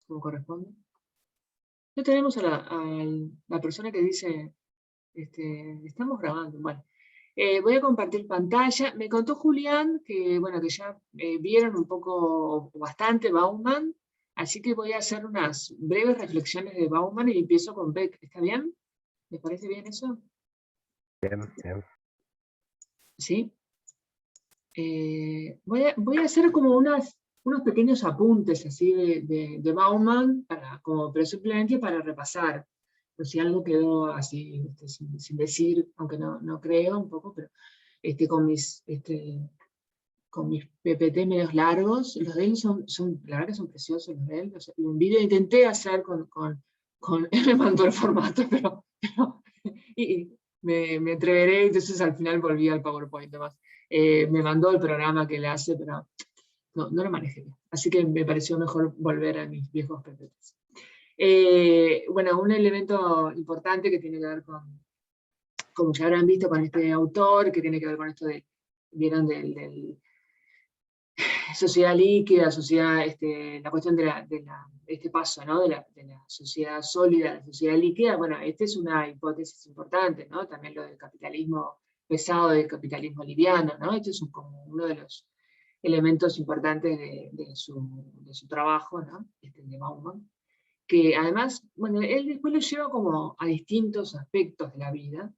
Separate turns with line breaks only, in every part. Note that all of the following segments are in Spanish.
como corresponde. No tenemos a la persona que dice, estamos grabando, bueno. Voy a compartir pantalla. Me contó Julián que, bueno, que ya vieron un poco, bastante Bauman, así que voy a hacer unas breves reflexiones de Bauman y empiezo con Beck. ¿Está bien? ¿Les parece bien eso?
Bien, bien.
Sí. Voy a hacer como unos pequeños apuntes así de Bauman, pero simplemente para repasar, por si algo quedó así sin decir, aunque no creo un poco, pero con mis PPT medios largos. Los de él la verdad que son preciosos los de él. Un vídeo intenté hacer él me mandó el formato, y me entreveré, entonces al final volví al PowerPoint nomás. Me mandó el programa que le hace, pero no lo manejé bien. Así que me pareció mejor volver a mis viejos PPTs. Bueno, un elemento importante que tiene que ver como ya habrán visto con este autor, que tiene que ver con esto vieron del sociedad líquida, sociedad, la cuestión de este paso, ¿no? de la sociedad sólida a la sociedad líquida. Bueno, esta es una hipótesis importante, ¿no? También lo del capitalismo pesado, del capitalismo liviano, ¿no? Este es como uno de los elementos importantes de su trabajo, ¿no? De Bauman, que además, bueno, él después lo lleva como a distintos aspectos de la vida.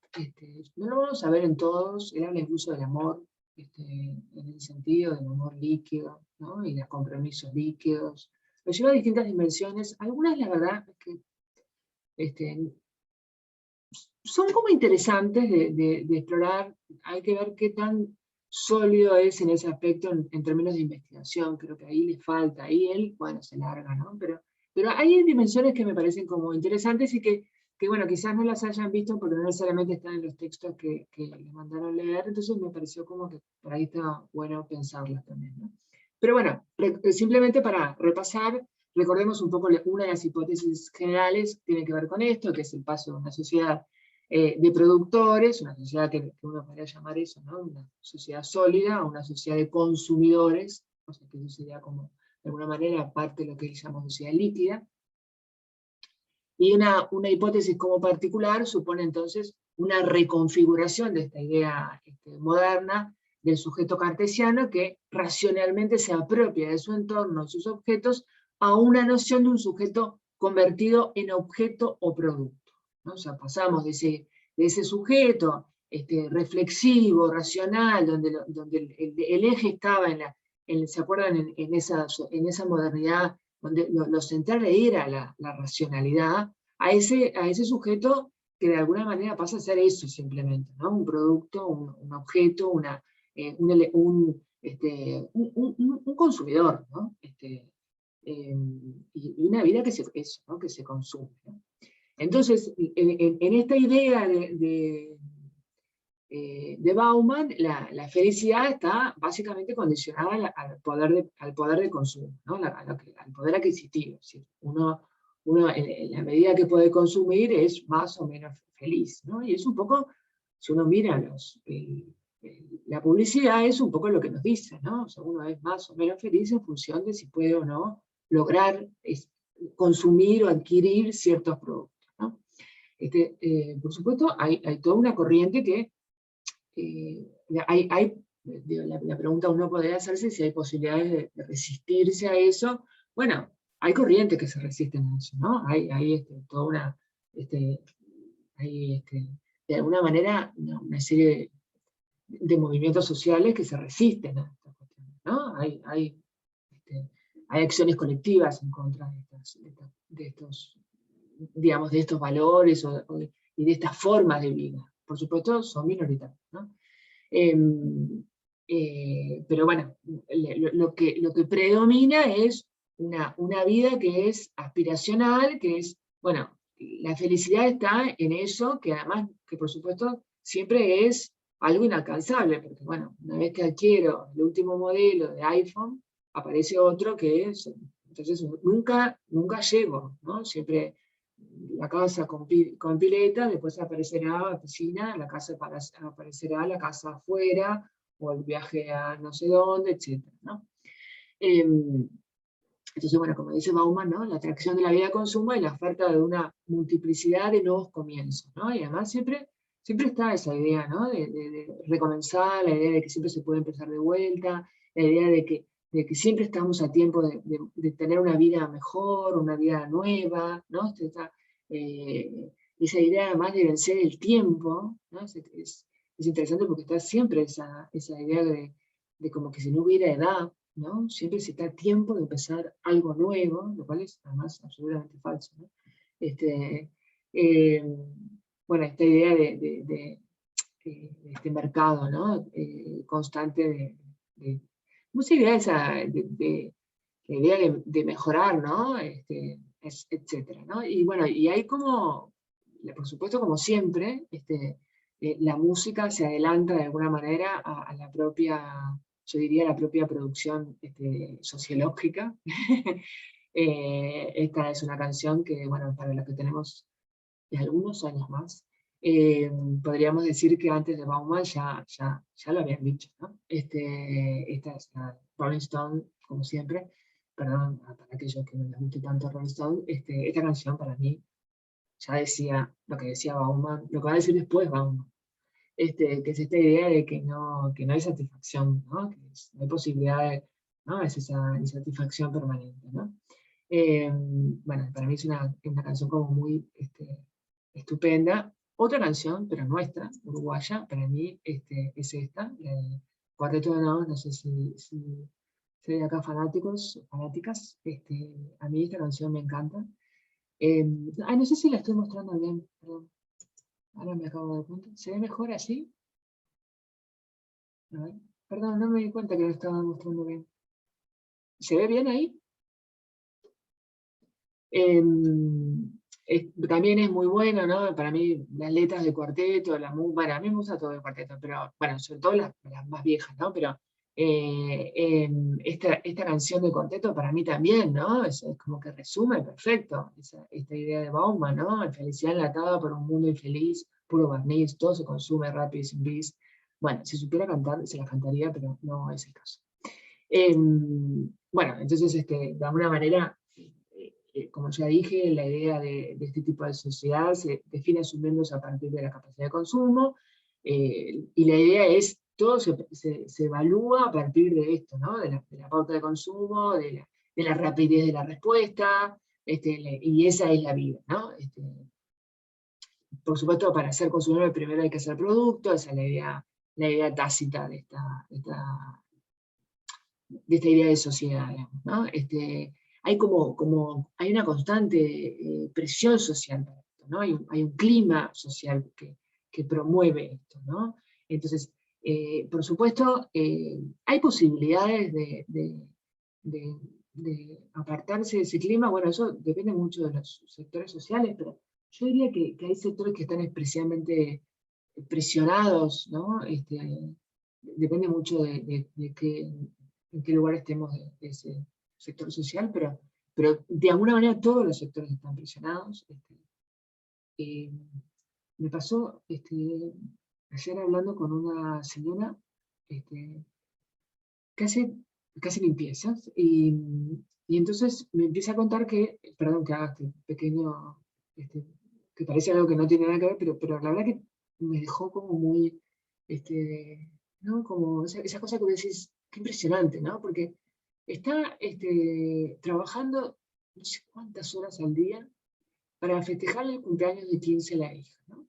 No lo vamos a ver en todos. Él habla incluso del amor, en el sentido del amor líquido, ¿no? Y de compromisos líquidos. Lo lleva a distintas dimensiones. Algunas, la verdad, es que son como interesantes de explorar. Hay que ver qué tan sólido es en ese aspecto en términos de investigación. Creo que ahí le falta. Ahí él, bueno, se larga, ¿no? Pero hay dimensiones que me parecen como interesantes y que bueno, quizás no las hayan visto porque no necesariamente están en los textos que les mandaron a leer, entonces me pareció como que por ahí está bueno pensarlas también, ¿no? Pero bueno, simplemente para repasar, recordemos un poco una de las hipótesis generales que tiene que ver con esto, que es el paso de una sociedad de productores, una sociedad que uno podría llamar eso, ¿no? Una sociedad sólida, una sociedad de consumidores, o sea que eso sería como de alguna manera parte de lo que él llama sociedad líquida. Y una hipótesis como particular supone entonces una reconfiguración de esta idea moderna del sujeto cartesiano que racionalmente se apropia de su entorno, de sus objetos, a una noción de un sujeto convertido en objeto o producto, ¿no? O sea, pasamos de ese sujeto reflexivo, racional, donde el eje estaba ¿se acuerdan? En esa modernidad donde lo central era la racionalidad, a ese sujeto que de alguna manera pasa a ser eso simplemente, ¿no? Un producto, un objeto, un consumidor, ¿no? Y una vida ¿no? Que se consume, ¿no? Entonces, en esta idea de Bauman, la felicidad está básicamente condicionada al poder de consumo, ¿no? Al poder adquisitivo. Es decir, uno en la medida que puede consumir es más o menos feliz, ¿no? Y es un poco, si uno mira la publicidad, es un poco lo que nos dice, ¿no? O sea, uno es más o menos feliz en función de si puede o no lograr consumir o adquirir ciertos productos, ¿no? Por supuesto, hay toda una corriente que la pregunta uno podría hacerse si hay posibilidades de resistirse a eso. Bueno, hay corrientes que se resisten a eso, ¿no? Hay toda de alguna manera una serie de movimientos sociales que se resisten a estas cuestiones, ¿no? Hay acciones colectivas en contra de estos, digamos, de estos valores y de estas formas de vida. Por supuesto, son minoritarios, ¿no? Pero bueno, lo que predomina es una vida que es aspiracional, que es, bueno, la felicidad está en eso, que además, que por supuesto, siempre es algo inalcanzable, porque bueno, una vez que adquiero el último modelo de iPhone, aparece otro que es, entonces nunca llego, ¿no? Siempre la casa con pileta, después aparecerá la piscina, la casa aparecerá la casa afuera, o el viaje a no sé dónde, etc., ¿no? Entonces, bueno, como dice Bauman, ¿no? La atracción de la vida de consumo y la oferta de una multiplicidad de nuevos comienzos, ¿no? Y además siempre está esa idea, ¿no? De recomenzar, la idea de que siempre se puede empezar de vuelta, la idea de que siempre estamos a tiempo de tener una vida mejor, una vida nueva, ¿no? Esa idea además de vencer el tiempo, ¿no? Es interesante porque está siempre esa idea de como que si no hubiera edad, ¿no? Siempre se está a tiempo de empezar algo nuevo, lo cual es además absolutamente falso, ¿no? Este, eh, bueno, esta idea de este mercado, ¿no? Constante ¿cómo se diría esa? La idea de mejorar, ¿no? Etcétera, ¿no? Y bueno, y hay como, por supuesto, como siempre, la música se adelanta de alguna manera a la propia, yo diría, la propia producción sociológica. Esta es una canción que, bueno, para la que tenemos de algunos años más, podríamos decir que antes de Bauman ya lo habían dicho, ¿no? Esta es la Rolling Stone, como siempre, perdón, para aquellos que no les guste tanto Rolling Stone, esta canción para mí ya decía lo que decía Bauman, lo que va a decir después Bauman, que es esta idea de que no hay satisfacción, ¿no? No hay posibilidad de, ¿no? Es esa insatisfacción permanente, ¿no? Bueno, para mí es una canción como muy estupenda. Otra canción, pero nuestra, uruguaya, para mí es esta, la de Cuarteto de Nos, no sé si hay acá fanáticos, fanáticas, a mí esta canción me encanta. No sé si la estoy mostrando bien, perdón. Ahora me acabo de dar cuenta. ¿Se ve mejor así? A ver. Perdón, no me di cuenta que lo estaba mostrando bien. ¿Se ve bien ahí? También es muy bueno, ¿no? Para mí, las letras de cuarteto, bueno, a mí me gusta todo el cuarteto, pero bueno, sobre todo las más viejas, ¿no? Pero esta canción de cuarteto para mí también, ¿no? Es como que resume perfecto esta idea de Bauman, ¿no? Felicidad enlatada por un mundo infeliz, puro barniz, todo se consume rápido y sin bis. Bueno, si supiera cantar, se la cantaría, pero no es el caso. Bueno, entonces, de alguna manera, como ya dije, la idea de este tipo de sociedad se define asumiéndose a partir de la capacidad de consumo, y la idea es, todo se evalúa a partir de esto, ¿no? De la pauta de consumo, de la rapidez de la respuesta, y esa es la vida, ¿no? Por supuesto, para ser consumidor primero hay que ser producto, esa es la idea tácita de esta idea de sociedad, digamos, ¿no? Hay una constante presión social para esto, ¿no? Hay un clima social que promueve esto, ¿no? Entonces, por supuesto, hay posibilidades de apartarse de ese clima. Bueno, eso depende mucho de los sectores sociales, pero yo diría que hay sectores que están especialmente presionados, ¿no? Depende mucho en qué lugar estemos de ese sector social, pero de alguna manera todos los sectores están presionados. Eh, Me pasó ayer hablando con una señora este, que hace limpiezas, y entonces me empieza a contar que, perdón que haga este pequeño, que parece algo que no tiene nada que ver, pero la verdad que me dejó como muy, ¿no? Como esa cosa que vos decís, qué impresionante, ¿no? Porque está trabajando no sé cuántas horas al día para festejar el cumpleaños de 15 a la hija, ¿no?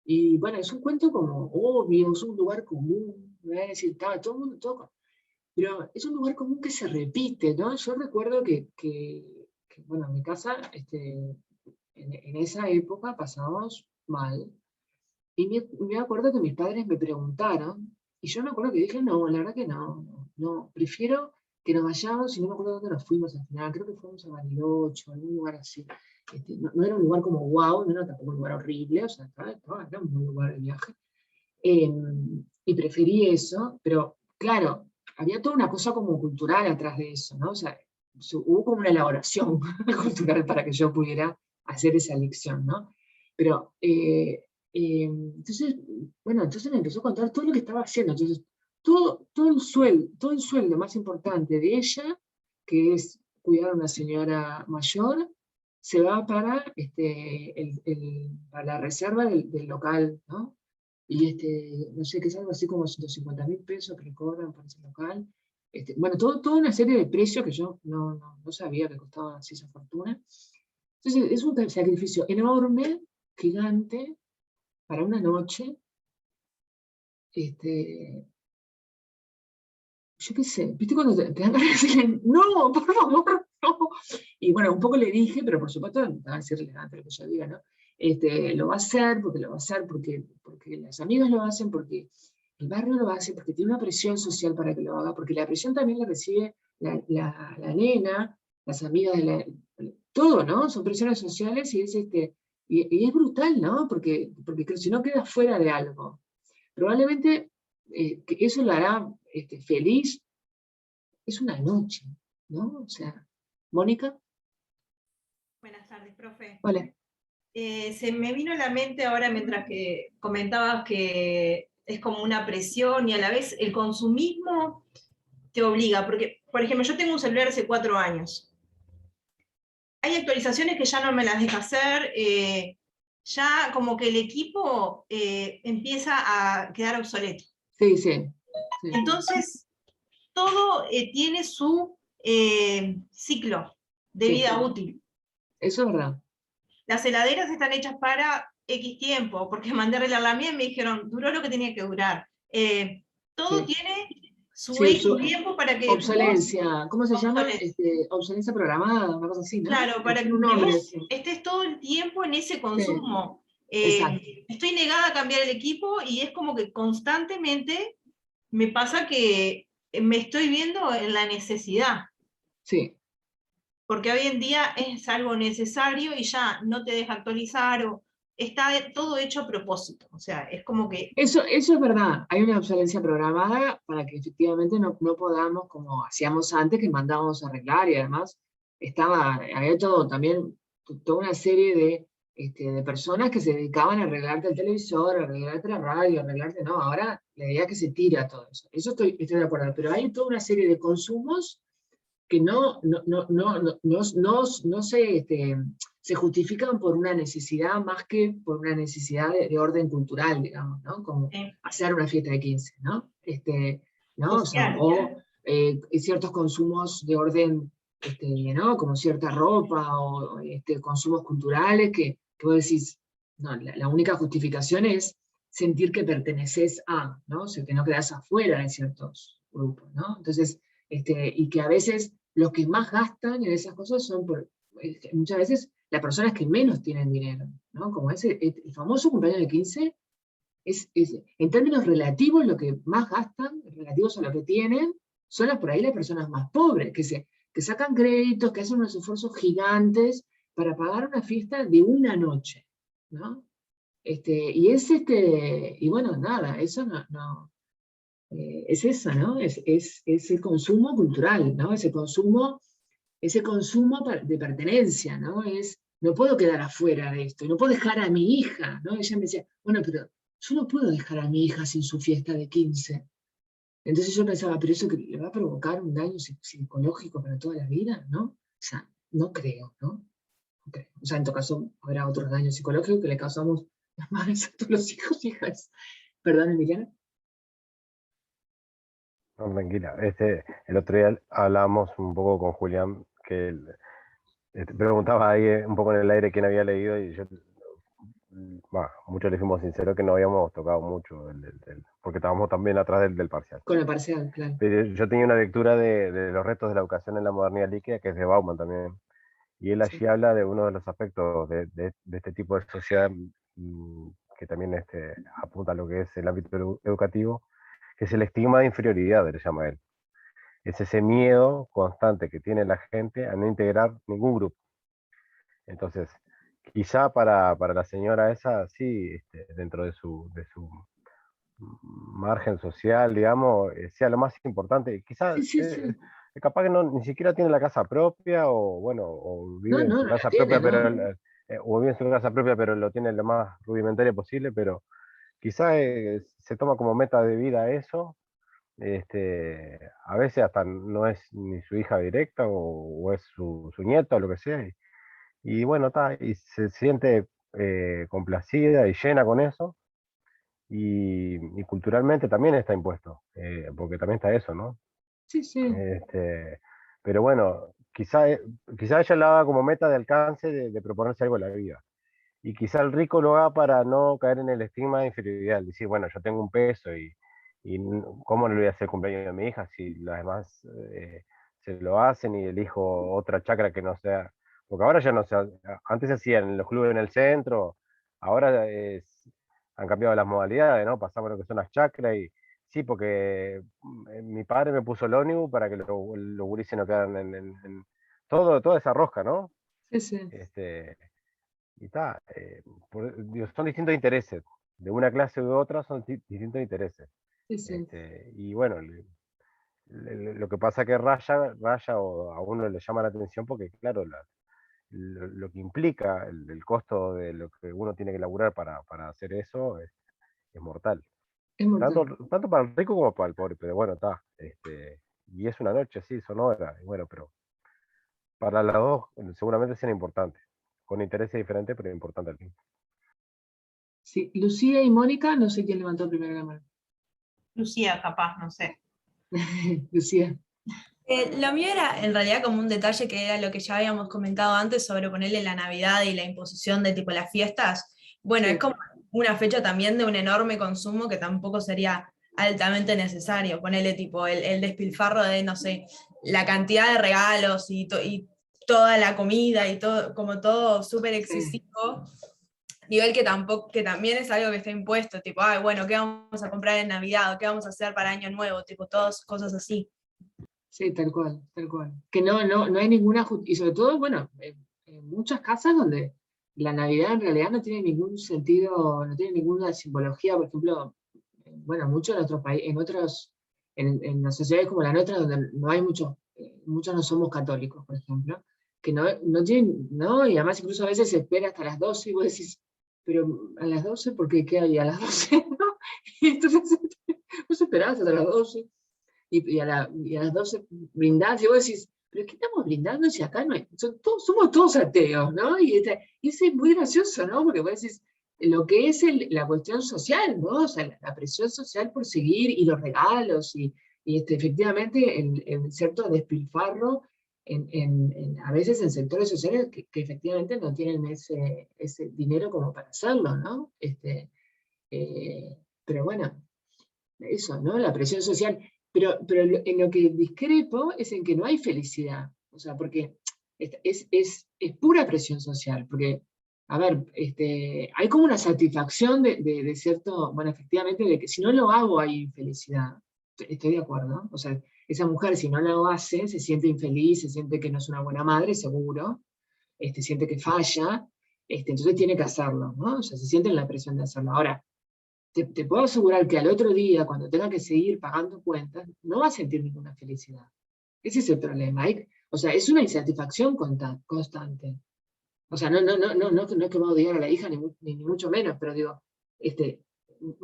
Y bueno, es un cuento como obvio, es un lugar común, me va a decir, todo el mundo, pero es un lugar común que se repite, ¿no? Yo recuerdo que, bueno, en mi casa, en esa época pasábamos mal, y me acuerdo que mis padres me preguntaron, y yo me acuerdo que dije, no, la verdad que no, prefiero que nos vayamos, y no me acuerdo dónde nos fuimos al final, creo que fuimos a Bariloche, a algún lugar así. No era un lugar como wow, no era tampoco un lugar horrible, o sea, era un buen lugar de viaje. Y preferí eso, pero claro, había toda una cosa como cultural atrás de eso, ¿no? O sea, hubo como una elaboración cultural para que yo pudiera hacer esa elección, ¿no? Pero, entonces, bueno, entonces me empezó a contar todo lo que estaba haciendo. Entonces, todo el sueldo más importante de ella, que es cuidar a una señora mayor, se va para, para la reserva del local, ¿no? Y no sé, que es algo así como 150.000 pesos que le cobran por ese local. Bueno, toda una serie de precios que yo no sabía que costaban así esa fortuna. Entonces, es un sacrificio enorme, gigante, para una noche. Yo qué sé, ¿viste cuando te dan ganas de decirle, no, por favor, no? Y bueno, un poco le dije, pero por supuesto, no va a decirle antes lo que yo diga, ¿no? Lo va a hacer, porque lo va a hacer, porque las amigas lo hacen, porque el barrio lo hace, porque tiene una presión social para que lo haga, porque la presión también la recibe la nena, las amigas todo, ¿no? Son presiones sociales y es brutal, ¿no? Porque si no queda fuera de algo. Probablemente que eso la hará feliz, es una noche, ¿no? O sea, Mónica.
Buenas tardes, profe.
Hola.
Se me vino a la mente ahora mientras que comentabas que es como una presión y a la vez el consumismo te obliga, porque, por ejemplo, yo tengo un celular hace 4 años. Hay actualizaciones que ya no me las deja hacer, ya como que el equipo empieza a quedar obsoleto.
Sí, sí.
Entonces, todo tiene su ciclo de vida útil.
Eso es verdad.
Las heladeras están hechas para X tiempo, porque mandé a arreglar la mía y me dijeron, duró lo que tenía que durar. Todo tiene su X tiempo para que
obsolencia, ¿cómo se llama?
Obsolencia.
Obsolencia programada, una cosa así, ¿no?
Claro, para que vos estés todo el tiempo en ese consumo. Estoy negada a cambiar el equipo y es como que constantemente me pasa que me estoy viendo en la necesidad.
Sí.
Porque hoy en día es algo necesario y ya no te deja actualizar o está todo hecho a propósito. O sea, es como que...
Eso es verdad. Hay una obsolencia programada para que efectivamente no podamos, como hacíamos antes, que mandábamos a arreglar y además había todo también, toda una serie de personas que se dedicaban a arreglarte el televisor, a arreglarte la radio, a arreglarte, no, ahora la idea es que se tira todo eso. Eso estoy de acuerdo, pero hay toda una serie de consumos que no se justifican por una necesidad más que por una necesidad de orden cultural, digamos, ¿no? Como hacer una fiesta de 15, ¿no? ¿no? Ciertos consumos de orden, ¿no? Como cierta ropa o consumos culturales que vos decís, no, la única justificación es sentir que perteneces a, ¿no? O sea, que no quedás afuera de ciertos grupos, ¿no? Entonces, y que a veces los que más gastan en esas cosas son muchas veces las personas que menos tienen dinero, ¿no? Como el famoso cumpleaños de 15, en términos relativos, lo que más gastan, relativos a lo que tienen, son por ahí las personas más pobres, que sacan créditos, que hacen unos esfuerzos gigantes para pagar una fiesta de una noche, ¿no? Y bueno, nada, eso es eso, ¿no? Es el consumo cultural, ¿no? Ese consumo de pertenencia, ¿no? No puedo quedar afuera de esto, no puedo dejar a mi hija, ¿no? Ella me decía, bueno, pero yo no puedo dejar a mi hija sin su fiesta de 15. Entonces yo pensaba, pero eso que le va a provocar un daño psicológico para toda la vida, ¿no? O sea, no creo, ¿no? No creo. O sea, en todo caso habrá otros daños psicológicos que le causamos las madres a todos los hijos y hijas. Perdón, Emiliana.
No, tranquila. El otro día hablábamos un poco con Julián, que preguntaba ahí un poco en el aire quién había leído y yo, muchos le fuimos sinceros que no habíamos tocado mucho, porque estábamos también atrás del parcial.
Con el parcial, claro.
Pero yo tenía una lectura de los retos de la educación en la modernidad líquida, que es de Bauman también, y él allí habla de uno de los aspectos de este tipo de sociedad que también apunta a lo que es el ámbito educativo, que es el estigma de inferioridad, le llama él. Es ese miedo constante que tiene la gente a no integrar ningún grupo. Entonces, quizá para la señora esa, sí, dentro de su margen social, digamos, sea lo más importante. Quizás, capaz que ni siquiera tiene la casa propia, o bueno, o vive en su casa propia, pero o vive en su casa propia, pero lo tiene lo más rudimentario posible, pero quizás se toma como meta de vida eso, a veces hasta no es ni su hija directa o es su nieta o lo que sea, y bueno, está, y se siente complacida y llena con eso, y culturalmente también está impuesto, porque también está eso, ¿no?
Sí, sí.
Este, pero bueno, quizá ella lo haga como meta de alcance de proponerse algo en la vida. Y quizá el rico lo haga para no caer en el estigma de inferioridad, decir, bueno, yo tengo un peso ¿cómo no le voy a hacer cumpleaños a mi hija si los demás se lo hacen y elijo otra chacra que no sea? Porque ahora ya no se antes se hacían en los clubes en el centro, ahora han cambiado las modalidades, ¿no? Pasamos a lo que son las chacras y sí, porque mi padre me puso el ómnibus para que los gurises no quedaran toda esa rosca, ¿no?
Sí, sí.
Y está, son distintos intereses. De una clase u otra son distintos intereses.
Sí, sí.
Y bueno, lo que pasa es que raya o a uno le llama la atención porque, claro, lo que implica el costo de lo que uno tiene que laburar para hacer eso es mortal.
Es
Tanto,
mortal.
tanto para el rico como para el pobre, pero bueno, está. Y es una noche, sí, son horas, y bueno, pero para las dos seguramente sean importantes, con intereses diferentes, pero importantes al fin.
Sí, Lucía y Mónica, no sé quién levantó primero la mano.
Lucía, capaz, no sé.
Lucía.
Lo mío era en realidad como un detalle que era lo que ya habíamos comentado antes sobre ponerle la Navidad y la imposición de tipo las fiestas. Bueno,
Sí.
es como una fecha también de un enorme consumo que tampoco sería altamente necesario. Ponerle tipo el despilfarro de, no sé, la cantidad de regalos y toda la comida y todo, como todo súper excesivo. Nivel que tampoco, que también es algo que está impuesto, tipo, ay, bueno, ¿qué vamos a comprar en Navidad? ¿O qué vamos a hacer para Año Nuevo? Tipo, todas cosas así.
Sí, tal cual, tal cual. Que no hay ninguna, y sobre todo, bueno, en muchas casas donde la Navidad en realidad no tiene ningún sentido, no tiene ninguna simbología, por ejemplo, bueno, muchos en otros países, en las sociedades como la nuestra, donde no hay muchos no somos católicos, por ejemplo, que no tienen, ¿no? Y además incluso a veces se espera hasta las 12 y vos decís, pero a las 12, ¿por qué? ¿Qué hay a las 12? ¿No? Y entonces vos esperabas hasta las 12 y a las 12 brindás, y vos decís, ¿pero qué estamos brindando si acá no hay? Somos todos ateos, ¿no? Y eso es muy gracioso, ¿no? Porque vos decís, lo que es la cuestión social, ¿no? O sea, la presión social por seguir, y los regalos, y efectivamente el cierto despilfarro a veces en sectores sociales que efectivamente no tienen ese dinero como para hacerlo, ¿no? Pero bueno, eso, ¿no? La presión social. Pero en lo que discrepo es en que no hay felicidad. O sea, porque es pura presión social. Porque, a ver, hay como una satisfacción de cierto, bueno, efectivamente, de que si no lo hago hay infelicidad. Estoy de acuerdo. O sea, esa mujer si no lo hace, se siente infeliz, se siente que no es una buena madre, seguro. Siente que falla. Entonces tiene que hacerlo, ¿no? O sea, se siente en la presión de hacerlo. Ahora, te puedo asegurar que al otro día, cuando tenga que seguir pagando cuentas, no va a sentir ninguna felicidad. Ese es el problema. O sea, es una insatisfacción constante. O sea, no es que va a odiar a la hija, ni mucho menos, pero digo,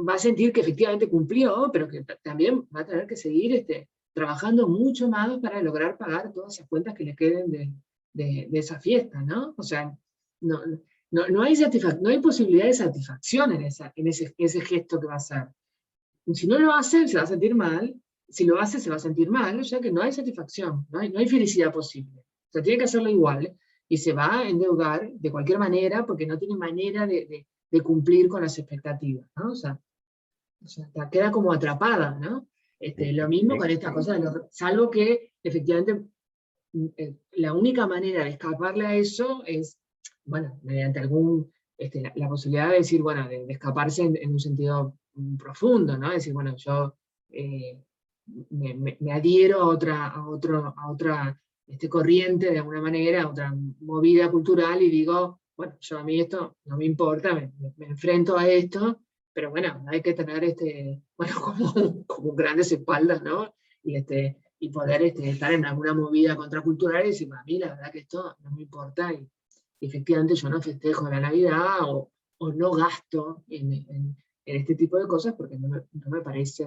va a sentir que efectivamente cumplió, pero que también va a tener que seguir trabajando mucho más para lograr pagar todas esas cuentas que le queden de esa fiesta, ¿no? O sea, no hay posibilidad de satisfacción en ese gesto que va a hacer. Si no lo hace, se va a sentir mal. Si lo hace, se va a sentir mal. O sea que no hay satisfacción, no hay felicidad posible. O sea, tiene que hacerlo igual y se va a endeudar de cualquier manera porque no tiene manera de cumplir con las expectativas, ¿no? O sea, queda como atrapada, ¿no? Lo mismo con esta cosa, salvo que efectivamente la única manera de escaparle a eso es, bueno, mediante la posibilidad de decir, bueno, de escaparse en un sentido profundo, ¿no? Decir, bueno, yo me adhiero a otra corriente de alguna manera, a otra movida cultural y digo, bueno, yo a mí esto no me importa, me enfrento a esto, pero bueno, hay que tener bueno, como grandes espaldas, ¿no? Y poder estar en alguna movida contracultural y decir, a mí la verdad que esto no me importa y efectivamente yo no festejo la Navidad o no gasto en este tipo de cosas porque no me parece,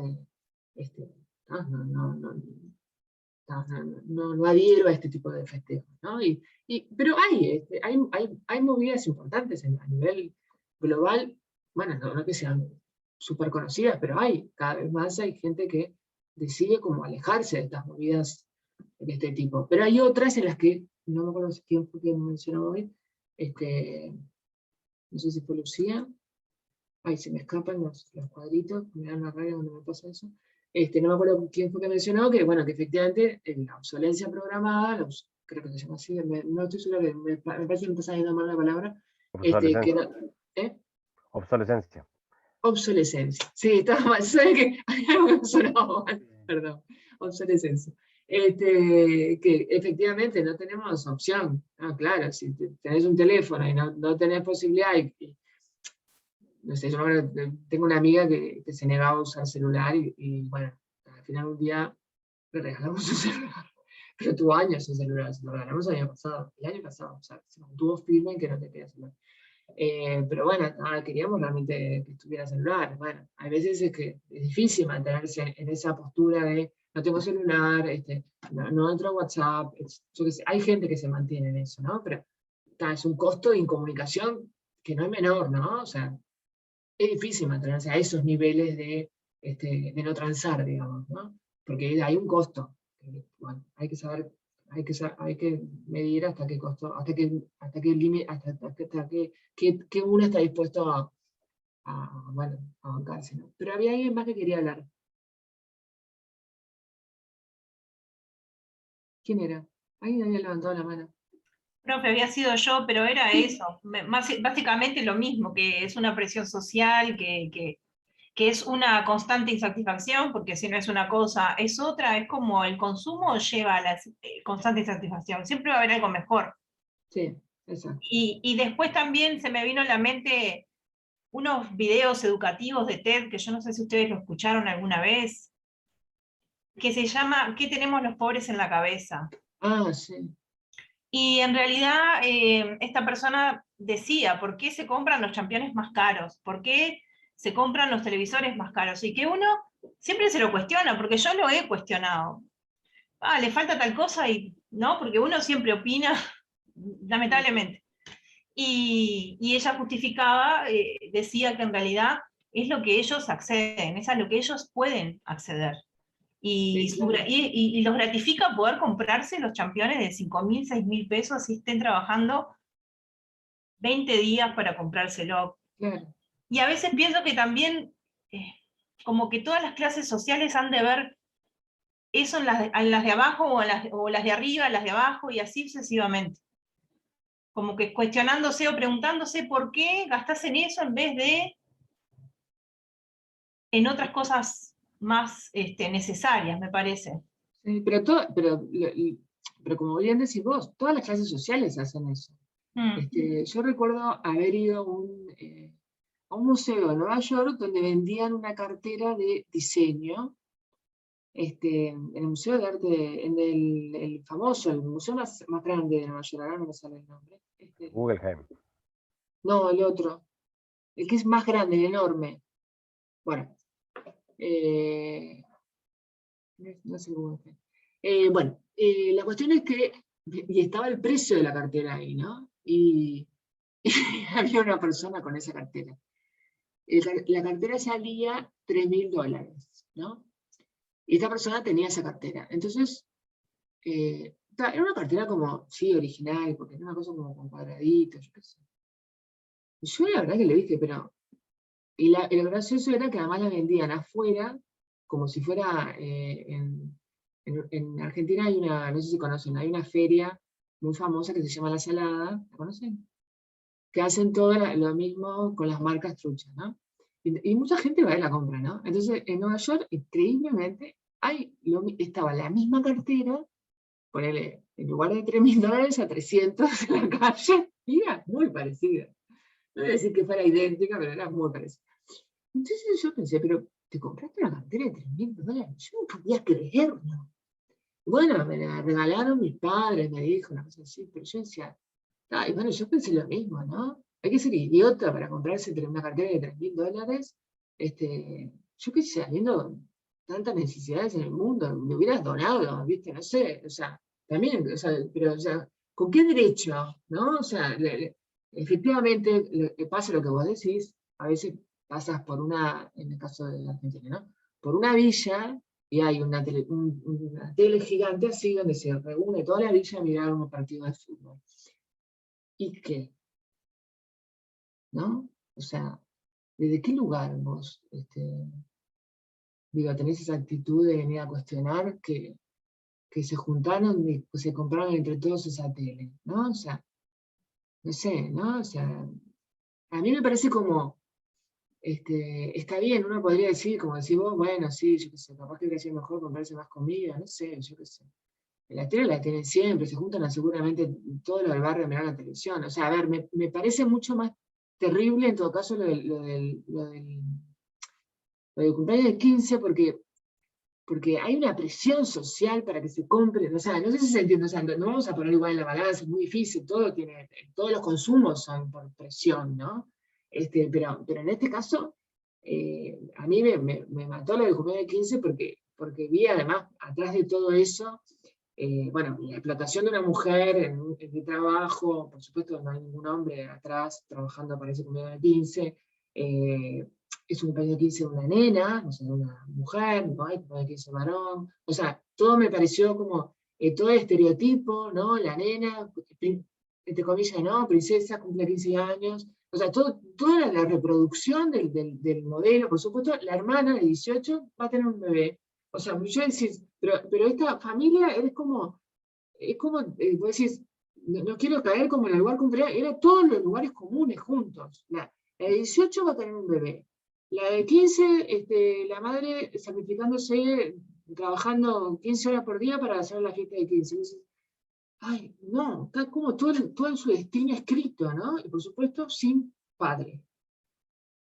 no adhiero a este tipo de festejos, ¿no? Pero hay movidas importantes a nivel global, bueno, no que sean súper conocidas, pero cada vez más hay gente que decide como alejarse de estas movidas de este tipo. Pero hay otras en las que, no me acuerdo quién fue quien mencionó hoy, no sé si fue Lucía, se me escapan los cuadritos, me dan una rabia cuando me pasa eso. No me acuerdo quién fue que mencionó que, bueno, que efectivamente la obsolencia programada, creo que se llama así, no estoy segura, me parece que me está saliendo mal la palabra.
Obsolescencia. Obsolescencia.
Obsolescencia. Sí, estaba mal, ¿sabes que hay algo que me sonaba mal? Perdón, obsolescencia. Que efectivamente no tenemos opción. Claro, si tenés un teléfono y no tenés posibilidad, no sé, yo tengo una amiga que se negaba a usar celular y bueno, al final un día le regalamos su celular, pero tuvo años sin celular, se lo regalamos el año pasado, o sea, se mantuvo firme en que no te quería celular. Pero bueno, queríamos realmente que estuviera celular. Bueno, hay veces es que es difícil mantenerse en esa postura de no tengo celular, no entro a WhatsApp, yo qué sé, hay gente que se mantiene en eso, ¿no? Pero es un costo de incomunicación que no es menor, ¿no? O sea, es difícil mantenerse a esos niveles de no transar, digamos, ¿no? Porque hay un costo. Bueno, hay que saber, hay que medir hasta qué costo, hasta qué límite, que uno está dispuesto bueno, a bancarse, ¿no? Pero había alguien más que quería hablar. ¿Quién era? Alguien había levantado la mano.
Profe, había sido yo, pero era eso, básicamente lo mismo, que es una presión social, que es una constante insatisfacción, porque si no es una cosa, es otra, es como el consumo lleva a la constante insatisfacción, siempre va a haber algo mejor.
Sí, exacto.
Y después también se me vino a la mente unos videos educativos de TED, que yo no sé si ustedes lo escucharon alguna vez, que se llama ¿Qué tenemos los pobres en la cabeza?
Sí.
Y en realidad esta persona decía, ¿por qué se compran los championes más caros? ¿Por qué se compran los televisores más caros? Y que uno siempre se lo cuestiona, porque yo lo he cuestionado. Le falta tal cosa, ¿no? Porque uno siempre opina, lamentablemente. Y ella justificaba, decía que en realidad es lo que ellos acceden, es a lo que ellos pueden acceder. Y,
Sí, claro.
y los gratifica poder comprarse los championes de 5.000, 6.000 pesos, así estén trabajando 20 días para comprárselo.
Claro.
Y a veces pienso que también, como que todas las clases sociales han de ver eso en las de abajo o las de arriba, las de abajo, y así sucesivamente. Como que cuestionándose o preguntándose por qué gastas en eso en vez de en otras cosas más necesarias, me parece.
Sí, pero como bien decís vos, todas las clases sociales hacen eso. Yo recuerdo haber ido a un museo en Nueva York donde vendían una cartera de diseño, en el Museo de Arte, en el famoso, el museo más grande de Nueva York, ahora no me sale el nombre.
Guggenheim.
No, el otro, el que es más grande, el enorme. Bueno, no sé cómo es. Bueno, la cuestión es que, y estaba el precio de la cartera ahí, ¿no? Y había una persona con esa cartera. La cartera salía $3.000, ¿no? Y esta persona tenía esa cartera. Entonces, era una cartera como, sí, original, porque era una cosa como con cuadraditos, yo qué sé. Y yo la verdad que le dije, pero... Y lo gracioso era que además la vendían afuera, como si fuera... en Argentina hay una, no sé si conocen, hay una feria muy famosa que se llama La Salada, ¿la conocen? Que hacen todo lo mismo con las marcas truchas, ¿no? Y mucha gente va y la compra, ¿no? Entonces, en Nueva York, increíblemente, estaba la misma cartera, ponele, en lugar de $3.000 a 300 en la calle, y era muy parecida. No voy a decir que fuera idéntica, pero era muy parecida. Entonces yo pensé, pero ¿te compraste una cartera de $3.000? Yo no podía creerlo. Bueno, me la regalaron mis padres, me dijo una cosa así, pero yo decía, y bueno, yo pensé lo mismo, ¿no? Hay que ser idiota para comprarse una cartera de $3.000. Yo qué sé, habiendo tantas necesidades en el mundo, me hubieras donado, ¿viste? No sé, o sea, también, o sea, pero, o sea, ¿con qué derecho? ¿No? O sea, efectivamente, pasa lo que vos decís, a veces pasas por una, en el caso de la Argentina, ¿no? Por una villa, y hay una tele gigante así, donde se reúne toda la villa a mirar un partido de fútbol. ¿Y qué? ¿No? O sea, ¿desde qué lugar vos, digo, tenés esa actitud de venir a cuestionar que se juntaron y se compraron entre todos esa tele, ¿no? O sea, no sé, ¿no? O sea, a mí me parece como, está bien, uno podría decir, como decís vos, bueno, sí, yo qué sé, capaz que hubiera sido mejor comprarse más comida, no sé, yo qué sé. La tele la tienen siempre, se juntan seguramente todos los del barrio a mirar la televisión. O sea, a ver, me parece mucho más terrible en todo caso lo del cumpleaños de 15, porque hay una presión social para que se compre, o sea, no sé si se entiende, o sea, no vamos a poner igual en la balanza, es muy difícil, todos los consumos son por presión, ¿no? Pero en este caso, a mí me mató lo del cumpleaños de 15 porque vi además, atrás de todo eso, bueno, la explotación de una mujer en el trabajo, por supuesto no hay ningún hombre atrás trabajando para ese cumpleaños de 15, es un cumpleaños de 15 de una nena, o sea, de una mujer, no hay cumpleaños de 15 varón, o sea, todo me pareció como, todo el estereotipo, ¿no? La nena, entre comillas, ¿no? Princesa, cumple 15 años, o sea, toda la reproducción del modelo, por supuesto, la hermana de 18 va a tener un bebé. O sea, yo decir, pero esta familia es como vos decís, no quiero caer como en el lugar contrario, era todos los lugares comunes juntos. La de 18 va a tener un bebé. La de 15, la madre sacrificándose, trabajando 15 horas por día para hacer la fiesta de 15. Y dices, ay, no, está como todo su destino escrito, ¿no? Y por supuesto, sin padre.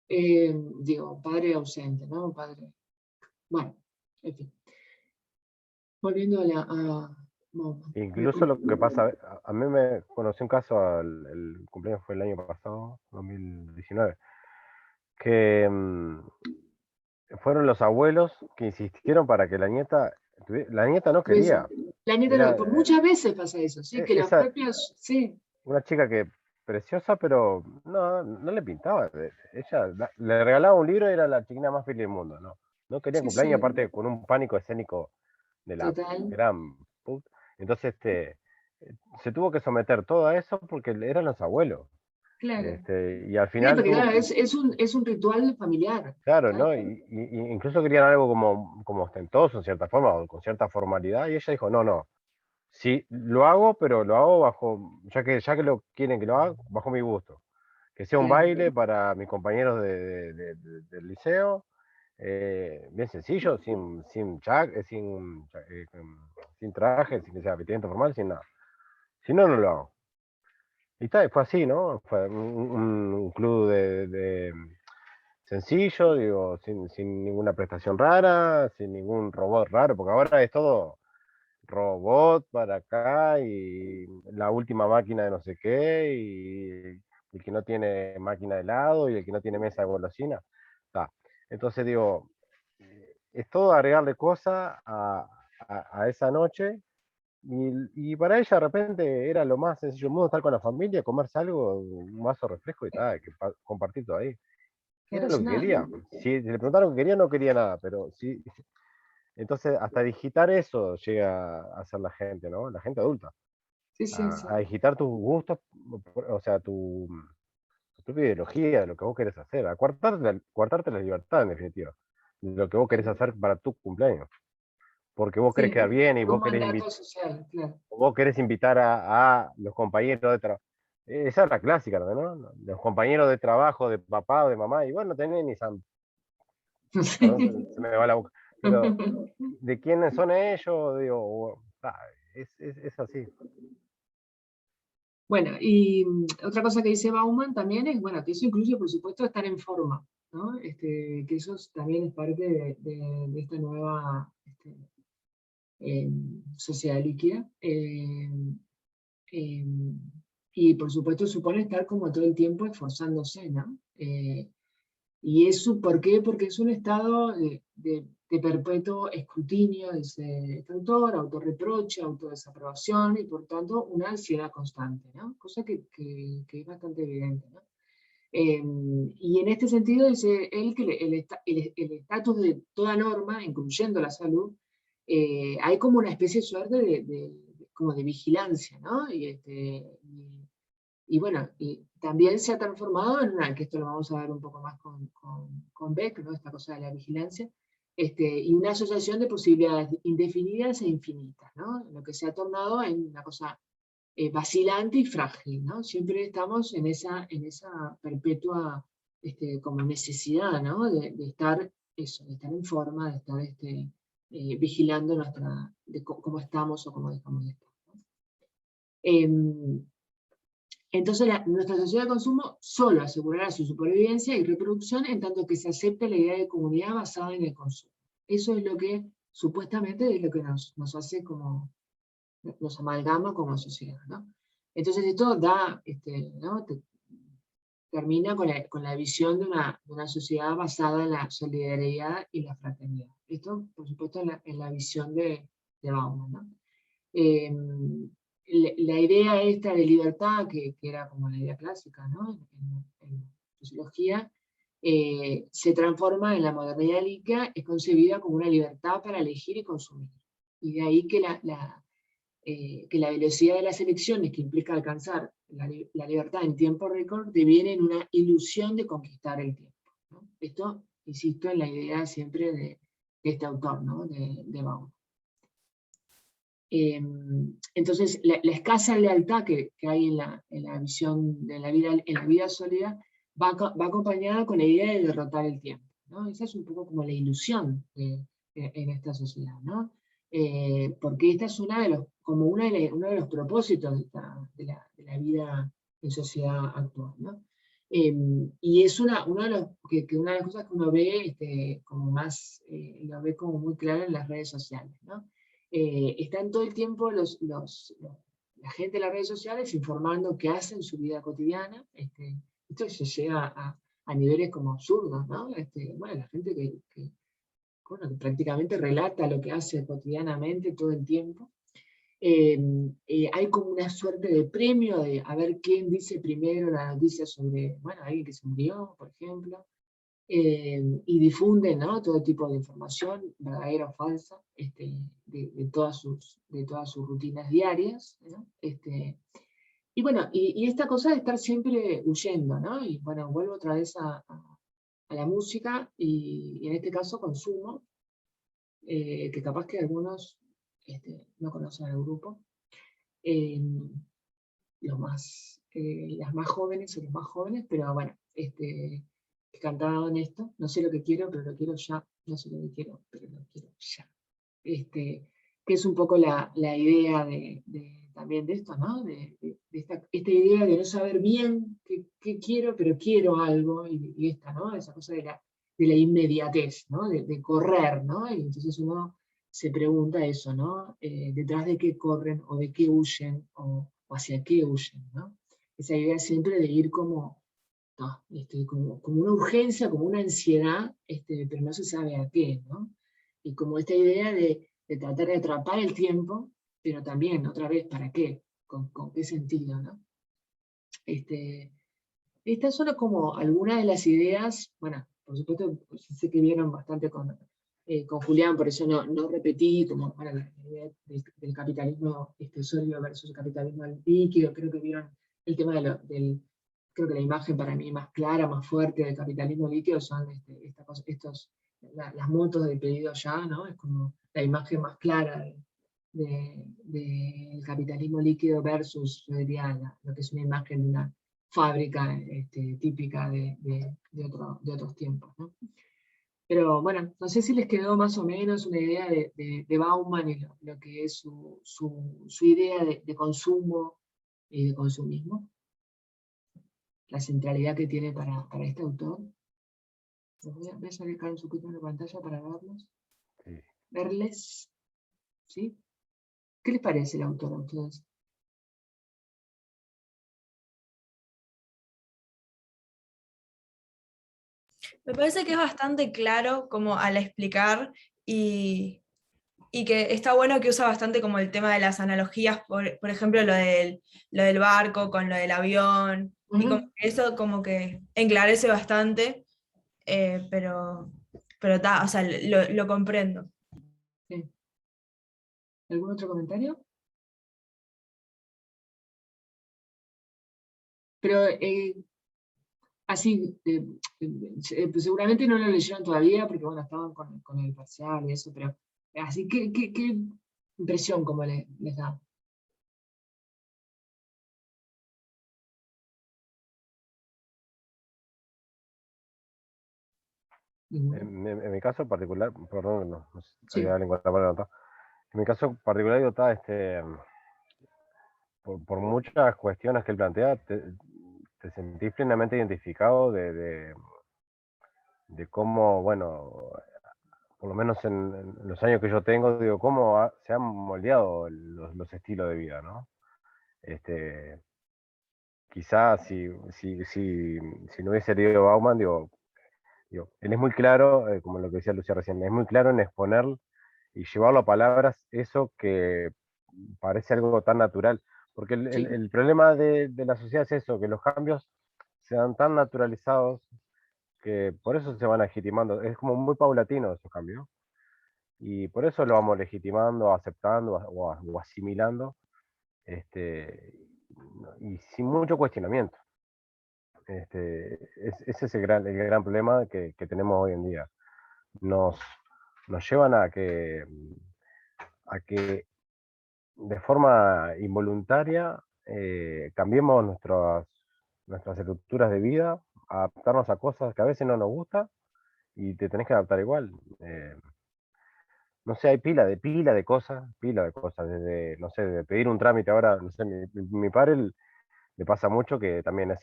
Digo, padre ausente, ¿no? Padre. Bueno, en fin. Volviendo
Incluso lo que pasa, a mí me conocí un caso, el cumpleaños fue el año pasado, 2019, que fueron los abuelos que insistieron para que la nieta no quería.
La nieta
Era,
pues muchas veces pasa eso, ¿sí? Que los propios, sí.
Una chica que preciosa, pero no le pintaba. Ella le regalaba un libro y era la chiquina más feliz del mundo, ¿no? No quería
Sí,
cumpleaños,
sí.
aparte con un pánico escénico de la
Total.
gran puta. Entonces, se tuvo que someter todo a eso porque eran los abuelos.
Claro.
Y al
Sí,
final
porque claro, es un ritual familiar.
claro,
Claro.
¿no? Y incluso querían algo como ostentoso, en cierta forma, o con cierta formalidad, y ella dijo, no. Sí, lo hago, pero lo hago bajo, ya que lo quieren que lo haga, bajo mi gusto. Que sea un
Claro.
baile para mis compañeros del liceo, bien sencillo, sin traje, sin que sea vestimenta formal, sin nada. Si no, no lo hago. Y fue así, ¿no? Fue un club sencillo, digo, sin ninguna prestación rara, sin ningún robot raro, porque ahora es todo robot para acá y la última máquina de no sé qué, y el que no tiene máquina de helado y el que no tiene mesa de golosina. Entonces digo, es todo agregarle cosas a esa noche, y para ella de repente era lo más sencillo del mundo estar con la familia, comerse algo, un vaso de refresco y tal, compartir todo ahí. Era
Claro,
lo
es
que
una.
quería. Si le preguntaron que quería, no quería nada, pero sí. Entonces, hasta digitar eso llega a hacer la gente, ¿no? La gente adulta.
Sí, sí, sí.
A digitar tus gustos, o sea, tu propia ideología de lo que vos querés hacer, a coartarte la libertad, en definitiva, de lo que vos querés hacer para tu cumpleaños. Porque vos querés
Sí,
quedar bien y
un mandato social, claro.
vos querés invitar a los compañeros de trabajo. Esa es la clásica, ¿no? Los compañeros de trabajo de papá o de mamá, y bueno, no tenés ni San. Perdón, se me va la boca. Pero, ¿de quiénes son ellos? Digo, es así.
Bueno, y otra cosa que dice Bauman también es, bueno, que eso incluye, por supuesto, estar en forma, ¿no? Que eso también es parte de esta nueva sociedad líquida. Y por supuesto supone estar como todo el tiempo esforzándose, ¿no? Y eso, ¿por qué? Porque es un estado perpetuo escrutinio, dice este autor, autorreproche, autodesaprobación, y por tanto una ansiedad constante, ¿no? Cosa que es bastante evidente, ¿no? Y en este sentido dice él que el estatus de toda norma, incluyendo la salud, hay como una especie de suerte como de vigilancia, ¿no? Y bueno, y también se ha transformado en una, que esto lo vamos a ver un poco más con Beck, ¿no? Esta cosa de la vigilancia, y una asociación de posibilidades indefinidas e infinitas, ¿no? Lo que se ha tornado en una cosa vacilante y frágil, ¿no? Siempre estamos en esa perpetua como necesidad, ¿no? De estar eso, de estar en forma, de estar vigilando cómo estamos o cómo dejamos de estar, ¿no? Entonces, nuestra sociedad de consumo solo asegurará su supervivencia y reproducción en tanto que se acepte la idea de comunidad basada en el consumo. Eso es lo que, supuestamente, es lo que nos hace como, nos amalgama como sociedad, ¿no? Entonces, esto da, ¿no? Termina con la visión de una sociedad basada en la solidaridad y la fraternidad. Esto, por supuesto, en la visión de Bauman, ¿no? La idea esta de libertad, que era como la idea clásica, ¿no? En sociología, se transforma en la modernidad líquida, es concebida como una libertad para elegir y consumir. Y de ahí que la velocidad de las elecciones, que implica alcanzar la libertad en tiempo récord, deviene en una ilusión de conquistar el tiempo, ¿no? Esto, insisto, en la idea siempre de este autor, ¿no? de Bauman. Entonces, la escasa lealtad que hay en la visión de en la vida sólida va acompañada con la idea de derrotar el tiempo, ¿no? Esa es un poco como la ilusión en esta sociedad, ¿no? Porque esta es como uno de los propósitos de la vida en sociedad actual, ¿no? Y es una de las cosas que uno ve como más, lo ve como muy claro en las redes sociales, ¿no? Están todo el tiempo la gente de las redes sociales informando qué hacen en su vida cotidiana. Esto se llega a niveles como absurdos, ¿no? Bueno, la gente que prácticamente relata lo que hace cotidianamente todo el tiempo. Hay como una suerte de premio de a ver quién dice primero la noticia sobre, bueno, alguien que se murió, por ejemplo. Y difunden, ¿no? Todo tipo de información, verdadera o falsa, de todas sus rutinas diarias, ¿no? Y bueno, y esta cosa de estar siempre huyendo, ¿no? Y bueno, vuelvo otra vez a la música, y en este caso consumo, que capaz que algunos no conocen el grupo. Las más jóvenes o los más jóvenes, pero bueno, que cantaban esto, no sé lo que quiero, pero lo quiero ya, no sé lo que quiero, pero lo quiero ya. Que es un poco la idea también de esto, ¿no? De esta idea de no saber bien qué quiero, pero quiero algo, y esta, ¿no? Esa cosa de la inmediatez, ¿no? De correr, ¿no? Y entonces uno se pregunta eso, ¿no? ¿Detrás de qué corren, o de qué huyen, o hacia qué huyen, ¿no? Esa idea siempre de ir como una urgencia, como una ansiedad, pero no se sabe a qué, ¿no? Y como esta idea de tratar de atrapar el tiempo, pero también, otra vez, ¿para qué? ¿Con qué sentido, no? Estas son como algunas de las ideas, bueno, por supuesto, sé que vieron bastante con Julián, por eso no repetí, como bueno, la idea del capitalismo sólido versus el capitalismo líquido. Creo que vieron el tema creo que la imagen para mí más clara, más fuerte del capitalismo líquido son las motos de pedido ya, ¿no? Es como la imagen más clara del capitalismo líquido versus, yo diría, lo que es una imagen de una fábrica típica de otros tiempos, ¿no? Pero bueno, no sé si les quedó más o menos una idea de Bauman y lo que es su idea de consumo y de consumismo. La centralidad que tiene para este autor. Voy a salir acá un poquito en la pantalla para verlos.
Sí.
Verles. ¿Sí? ¿Qué les parece el autor a ustedes?
Me parece que es bastante claro como al explicar y que está bueno que usa bastante como el tema de las analogías, por ejemplo, lo del barco con lo del avión, y como que eso como que enclarece bastante, pero o sea, lo comprendo.
Sí. ¿Algún otro comentario? Pero así, pues seguramente no lo leyeron todavía porque bueno, estaban con el parcial y eso, pero así, ¿qué impresión como les da?
En mi caso particular, perdón, no sé si
Sí.
alguien encuentra para anotar. En mi caso particular, digo, está, por muchas cuestiones que él plantea, te sentís plenamente identificado de cómo, bueno, por lo menos en los años que yo tengo, digo, cómo se han moldeado los estilos de vida, ¿no? Quizás si no hubiese leído Bauman, digo, él es muy claro, como lo que decía Lucía recién, es muy claro en exponer y llevarlo a palabras eso que parece algo tan natural. Porque
Sí.
el problema de la sociedad es eso, que los cambios se dan tan naturalizados que por eso se van legitimando. Es como muy paulatino esos cambios. Y por eso lo vamos legitimando, aceptando o asimilando, y sin mucho cuestionamiento. Ese es el gran problema que tenemos hoy en día. Nos llevan a que de forma involuntaria cambiemos nuestras estructuras de vida, adaptarnos a cosas que a veces no nos gustan y te tenés que adaptar igual. No sé, hay pila de cosas, desde, no sé, de pedir un trámite ahora, no sé, mi padre le pasa mucho que también es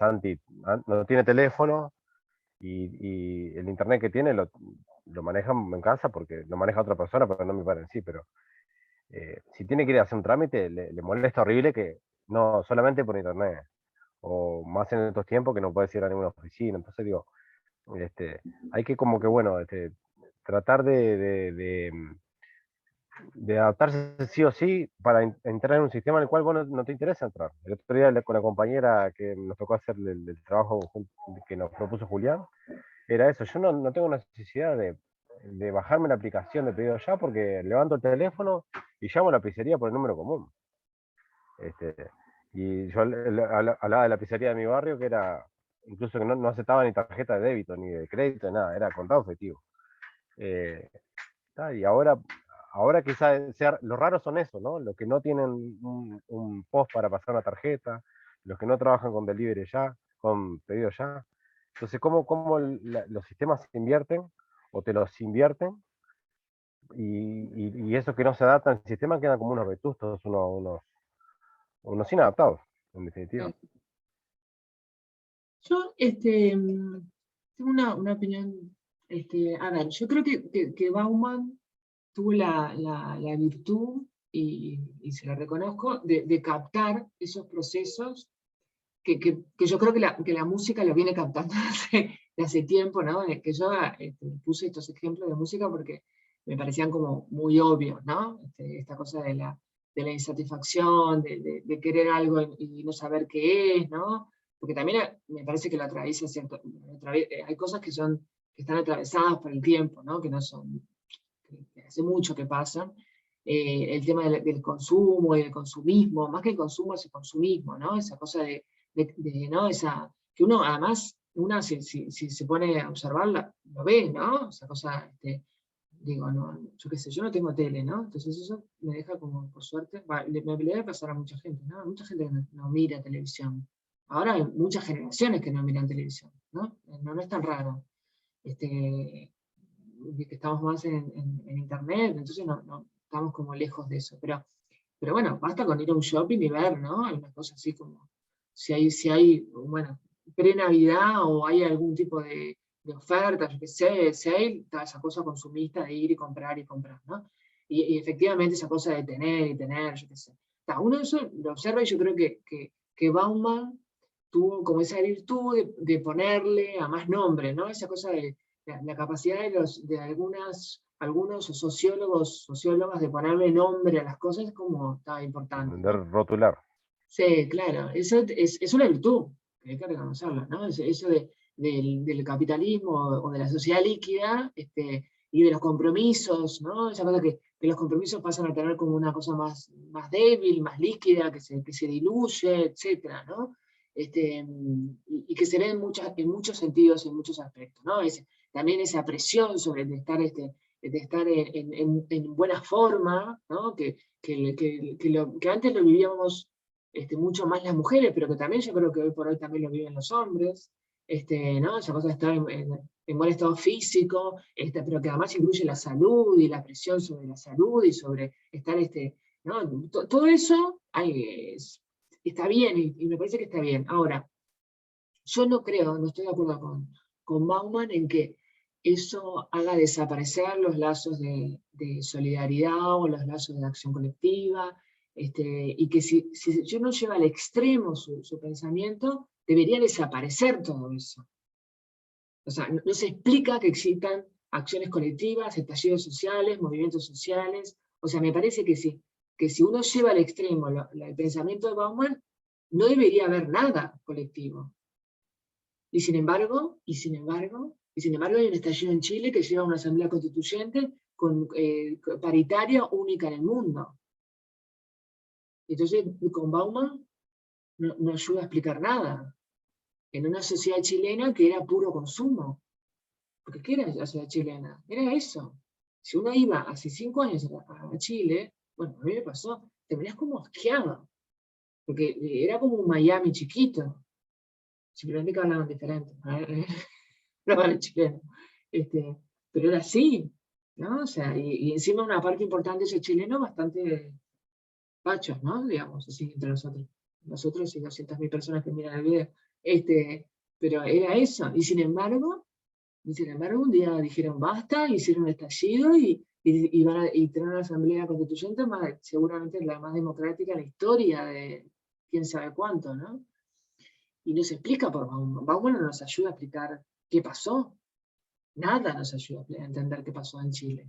no tiene teléfono y el internet que tiene lo maneja en casa porque lo maneja otra persona, pero no mi padre en sí, pero si tiene que ir a hacer un trámite, le molesta horrible que no, solamente por internet, o más en estos tiempos que no puedes ir a ninguna oficina, entonces digo, hay que como que, bueno, tratar de adaptarse sí o sí para entrar en un sistema en el cual vos no te interesa entrar. El otro día con la compañera que nos tocó hacer el trabajo que nos propuso Julián, era eso, yo no tengo necesidad de bajarme la aplicación de pedido ya porque levanto el teléfono y llamo a la pizzería por el número común. Y yo hablaba de la pizzería de mi barrio que era, incluso que no aceptaba ni tarjeta de débito, ni de crédito, nada, era contado efectivo. Y ahora quizás los raros son eso, ¿no? Los que no tienen un post para pasar una tarjeta, los que no trabajan con delivery ya, con pedido ya. Entonces, ¿cómo los sistemas se invierten o te los invierten? Y eso que no se adaptan al sistema quedan como unos vetustos, unos inadaptados, en definitiva.
Yo tengo una opinión, a ver, yo creo que Bauman tuvo la virtud, y se la reconozco, de captar esos procesos que yo creo que la música lo viene captando de hace tiempo, ¿no? Que yo puse estos ejemplos de música porque me parecían como muy obvios, ¿no? Esta cosa de la insatisfacción, de querer algo y no saber qué es, ¿no? Porque también me parece que lo atraviesa cierto, hay cosas que están atravesadas por el tiempo, ¿no? Que no son, que hace mucho que pasan. El tema del consumo y del consumismo, más que el consumo es el consumismo, ¿no? Esa cosa ¿no? Que uno además, si se pone a observarla, lo ve, ¿no? Esa cosa, digo, no, yo qué sé, yo no tengo tele, ¿no? Entonces eso me deja como, por suerte, me debe pasar a mucha gente, ¿no? Mucha gente que no mira televisión. Ahora hay muchas generaciones que no miran televisión, ¿no? No es tan raro. Que estamos más en internet, entonces no estamos como lejos de eso. Pero bueno, basta con ir a un shopping y ver, ¿no? Hay una cosa así como, si hay bueno, pre-Navidad o hay algún tipo de oferta, yo qué sé, sale, toda esa cosa consumista de ir y comprar, ¿no? Y efectivamente esa cosa de tener y tener, yo qué sé. Uno eso lo observa y yo creo que Bauman tuvo como esa virtud de ponerle a más nombre, ¿no? Esa cosa de la capacidad de algunas algunos sociólogas de ponerle nombre a las cosas es como estaba importante,
Entender,
¿no?
rotular.
Sí, claro, eso es una virtud, que hay que reconocerlo, ¿no? Eso del capitalismo o de la sociedad líquida, y de los compromisos, ¿no? Esa cosa que los compromisos pasan a tener como una cosa más débil, más líquida, que se diluye, etcétera, ¿no? Y que se ve en muchos sentidos, en muchos aspectos, ¿no? También esa presión sobre de estar en buena forma, ¿no? Que antes lo vivíamos mucho más las mujeres, pero que también yo creo que hoy por hoy también lo viven los hombres, ¿no? Esa cosa de estar en buen estado físico, pero que además incluye la salud y la presión sobre la salud y sobre estar, ¿no? Todo eso está bien y me parece que está bien. Ahora, yo no estoy de acuerdo con Bauman en que eso haga desaparecer los lazos de solidaridad o los lazos de acción colectiva, y que si yo no lleva al extremo su pensamiento, debería desaparecer todo eso. O sea, no se explica que existan acciones colectivas, estallidos sociales, movimientos sociales. O sea, me parece que si uno lleva al extremo el pensamiento de Bauman, no debería haber nada colectivo. Y sin embargo, hay un estallido en Chile que lleva a una asamblea constituyente paritaria única en el mundo. Entonces, con Bauman no ayuda a explicar nada. En una sociedad chilena que era puro consumo. Porque ¿qué era la sociedad chilena? Era eso. Si uno iba hace 5 años a Chile, bueno, a mí me pasó, terminás como asqueado. Porque era como un Miami chiquito. Simplemente que hablaban diferente. No vale chileno. Pero era así, ¿no? O sea, y encima una parte importante de esos chilenos bastante pachos, ¿no? Digamos, así entre nosotros. Nosotros y 200.000 personas que miran el video. Pero era eso. Y sin embargo, un día dijeron basta, hicieron un estallido y tener una asamblea constituyente seguramente la más democrática en la historia de quién sabe cuánto, ¿no? Y no se explica por Bauman. Bauman no nos ayuda a explicar qué pasó. Nada nos ayuda a entender qué pasó en Chile.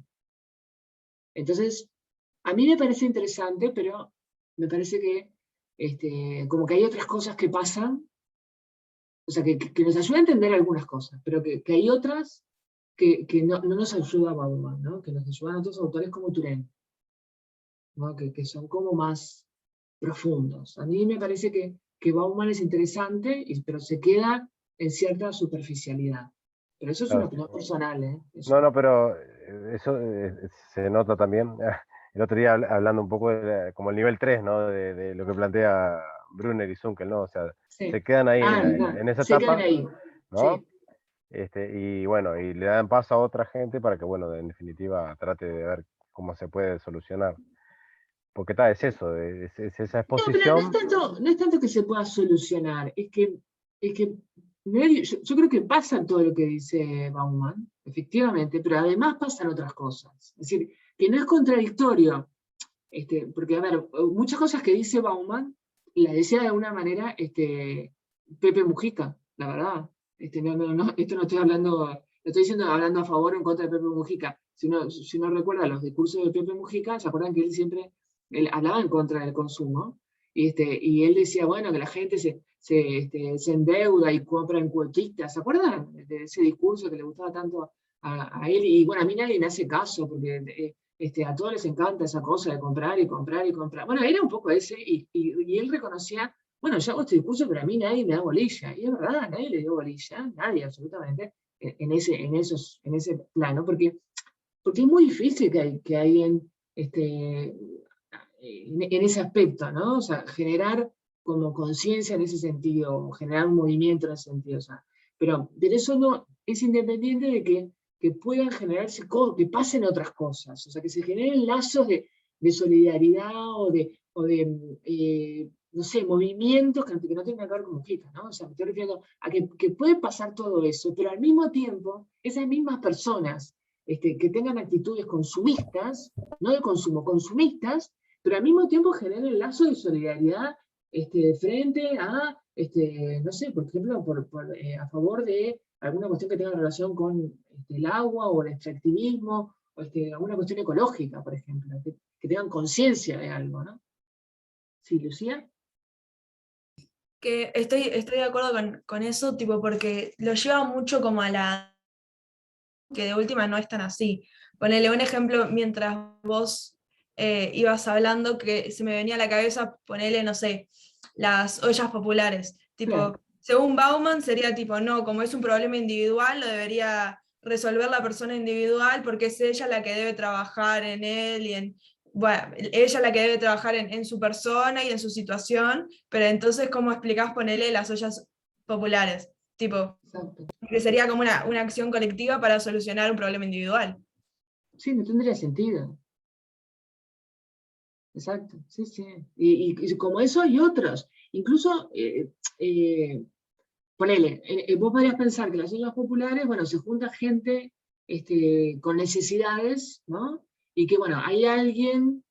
Entonces, a mí me parece interesante, pero me parece que como que hay otras cosas que pasan, o sea, que nos ayuda a entender algunas cosas, pero que hay otras que no nos ayuda a Bauman, ¿no? Que nos ayudan otros autores como Turén, ¿no? Que son como más profundos. A mí me parece que Bauman es interesante, pero se queda en cierta superficialidad. Pero eso es una
Claro.
opinión personal, ¿eh?
No, pero eso se nota también. El otro día hablando un poco como el nivel 3, ¿no? De lo que plantea Brunner y Zunkel, ¿no? O sea,
Sí.
se quedan ahí en esa
Se quedan
etapa,
ahí.
¿no?
Sí.
Y bueno, y le dan paso a otra gente para que, bueno, en definitiva trate de ver cómo se puede solucionar. Porque tal, es eso, es esa
No, pero
exposición.
no es tanto que se pueda solucionar, es que yo creo que pasa todo lo que dice Bauman, efectivamente, pero además pasan otras cosas. Es decir, que no es contradictorio, porque, a ver, muchas cosas que dice Bauman, las decía de alguna manera Pepe Mujica, la verdad. Esto no estoy hablando, lo estoy diciendo hablando a favor o en contra de Pepe Mujica. Si uno recuerda los discursos de Pepe Mujica, ¿se acuerdan que él hablaba en contra del consumo? Y él decía, bueno, que la gente se endeuda y compra en cuotitas. ¿Se acuerdan de ese discurso que le gustaba tanto a él? Y bueno, a mí nadie me hace caso, porque a todos les encanta esa cosa de comprar y comprar y comprar. Bueno, era un poco ese, y él reconocía, bueno, yo hago este discurso, pero a mí nadie me da bolilla. Y es verdad, nadie le dio bolilla, nadie absolutamente, en ese plano, porque es muy difícil que alguien en ese aspecto, ¿no? O sea, generar como conciencia en ese sentido, generar un movimiento en ese sentido. O sea, pero eso no es independiente de que puedan generarse, que pasen otras cosas, o sea, que se generen lazos de solidaridad o de no sé, movimientos que no tengan que ver con Mujica, ¿no? O sea, me estoy refiriendo a que puede pasar todo eso, pero al mismo tiempo, esas mismas personas que tengan actitudes consumistas, no de consumo, consumistas, pero al mismo tiempo genera el lazo de solidaridad frente a, no sé, por ejemplo, a favor de alguna cuestión que tenga relación con el agua o el extractivismo alguna cuestión ecológica, por ejemplo, que tengan conciencia de algo, ¿no? Sí, Lucía.
Que estoy de acuerdo con eso, tipo, porque lo lleva mucho como a la... que de última no es tan así. Ponele un ejemplo, mientras vos ibas hablando, que se me venía a la cabeza, ponele, no sé, las ollas populares. Tipo,
Claro.
según Bauman sería tipo, no, como es un problema individual, lo debería resolver la persona individual porque es ella la que debe trabajar en él y en... Bueno, ella la que debe trabajar en su persona y en su situación, pero entonces, ¿cómo explicás ponerle las ollas populares? Tipo,
Exacto.
que sería como una acción colectiva para solucionar un problema individual.
Sí, no tendría sentido. Exacto, sí, sí. Y como eso hay otros. Incluso, ponele, vos podrías pensar que las ollas populares, bueno, se junta gente con necesidades, ¿no? Y que, bueno, hay alguien,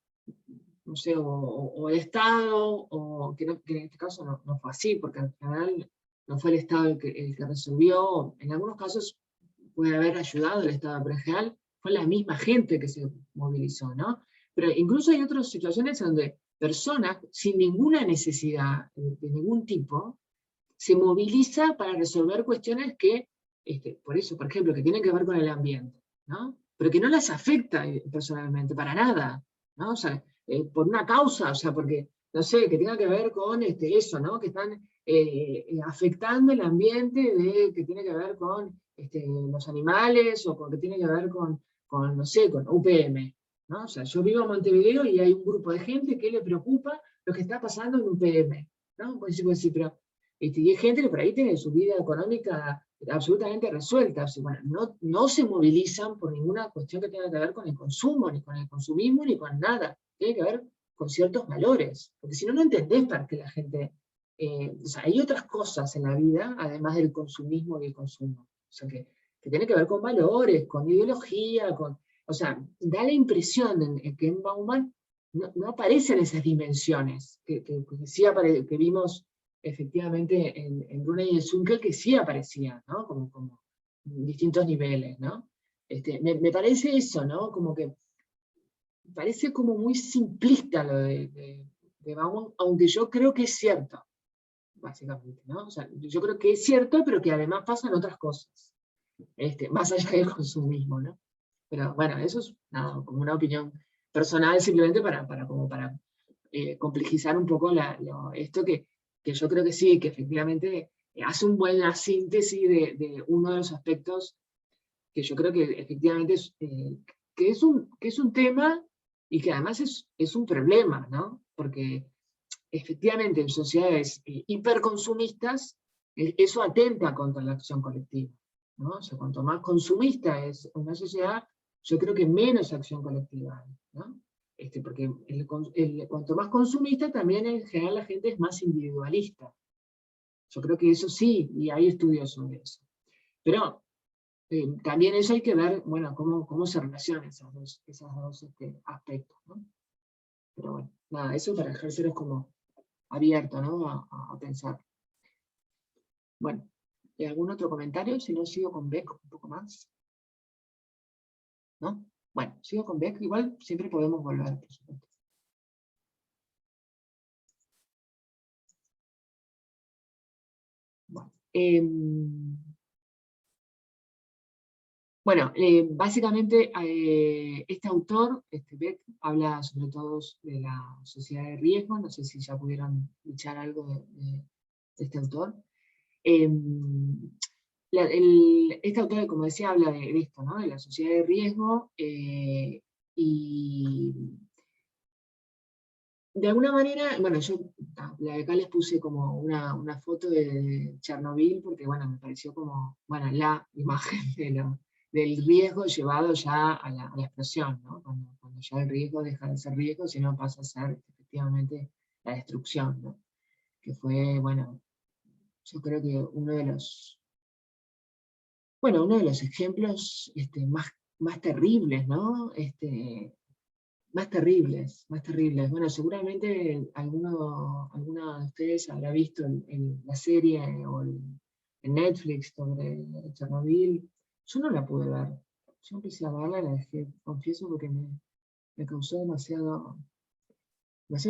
no sé, o el Estado, o que en este caso no fue así, porque en general no fue el Estado el que resolvió. En algunos casos puede haber ayudado el Estado, pero en general fue la misma gente que se movilizó, ¿no? Pero incluso hay otras situaciones donde personas sin ninguna necesidad de ningún tipo se moviliza para resolver cuestiones que, por eso, por ejemplo, que tienen que ver con el ambiente, ¿no? Pero que no las afecta personalmente, para nada, ¿no? O sea, por una causa, o sea, porque, no sé, que tenga que ver con eso, ¿no? Que están afectando el ambiente, que tiene que ver con los animales, o que tiene que ver con, no sé, con UPM, ¿no? O sea, yo vivo en Montevideo y hay un grupo de gente que le preocupa lo que está pasando en UPM, ¿no? Pues sí, pero y hay gente que por ahí tiene su vida económica absolutamente resuelta. O sea, bueno, no se movilizan por ninguna cuestión que tenga que ver con el consumo, ni con el consumismo, ni con nada. Tiene que ver con ciertos valores. Porque si no, no entendés para qué la gente... o sea, hay otras cosas en la vida, además del consumismo y el consumo. O sea, que tiene que ver con valores, con ideología, con... O sea, da la impresión que en Bauman no aparecen esas dimensiones que vimos efectivamente en Bruna y en Zunkel, que sí aparecía, ¿no? Como en distintos niveles, ¿no? Me parece eso, ¿no? Como que parece como muy simplista lo de Bauman, aunque yo creo que es cierto, básicamente, ¿no? O sea, yo creo que es cierto, pero que además pasan otras cosas, más allá del consumismo, ¿no? Pero bueno, eso es nada, como una opinión personal, simplemente para complejizar un poco esto que yo creo que sí, que efectivamente hace una buena síntesis de uno de los aspectos que yo creo que efectivamente que es un tema y que además es un problema, ¿no? Porque efectivamente en sociedades hiperconsumistas eso atenta contra la acción colectiva, ¿no? O sea, cuanto más consumista es una sociedad, yo creo que menos acción colectiva hay, ¿no? Porque cuanto más consumista, también en general la gente es más individualista. Yo creo que eso sí, y hay estudios sobre eso. Pero también eso hay que ver, bueno, cómo se relacionan esos dos aspectos, ¿no? Pero bueno, nada, eso para dejárselo como abierto, ¿no? A pensar. Bueno, ¿algún otro comentario? Si no, sigo con Beck un poco más. ¿No? Bueno, sigo con Beck, igual siempre podemos volver, por supuesto. Bueno, básicamente este autor, Beck, habla sobre todo de la sociedad de riesgo. No sé si ya pudieron escuchar algo de este autor. Este autor, como decía, habla de esto, ¿no? De la sociedad de riesgo, y de alguna manera, bueno, yo acá les puse como una foto de Chernobyl, porque bueno, me pareció como, bueno, la imagen del riesgo llevado ya a la explosión, ¿no? Cuando ya el riesgo deja de ser riesgo, sino pasa a ser efectivamente la destrucción, ¿no? Que fue, bueno, yo creo que uno de los ejemplos más terribles, ¿no? Más terribles. Bueno, seguramente alguno de ustedes habrá visto la serie o en Netflix sobre Chernobyl. Yo no la pude ver. yo empecé a verla, la dejé, confieso, porque me causó demasiado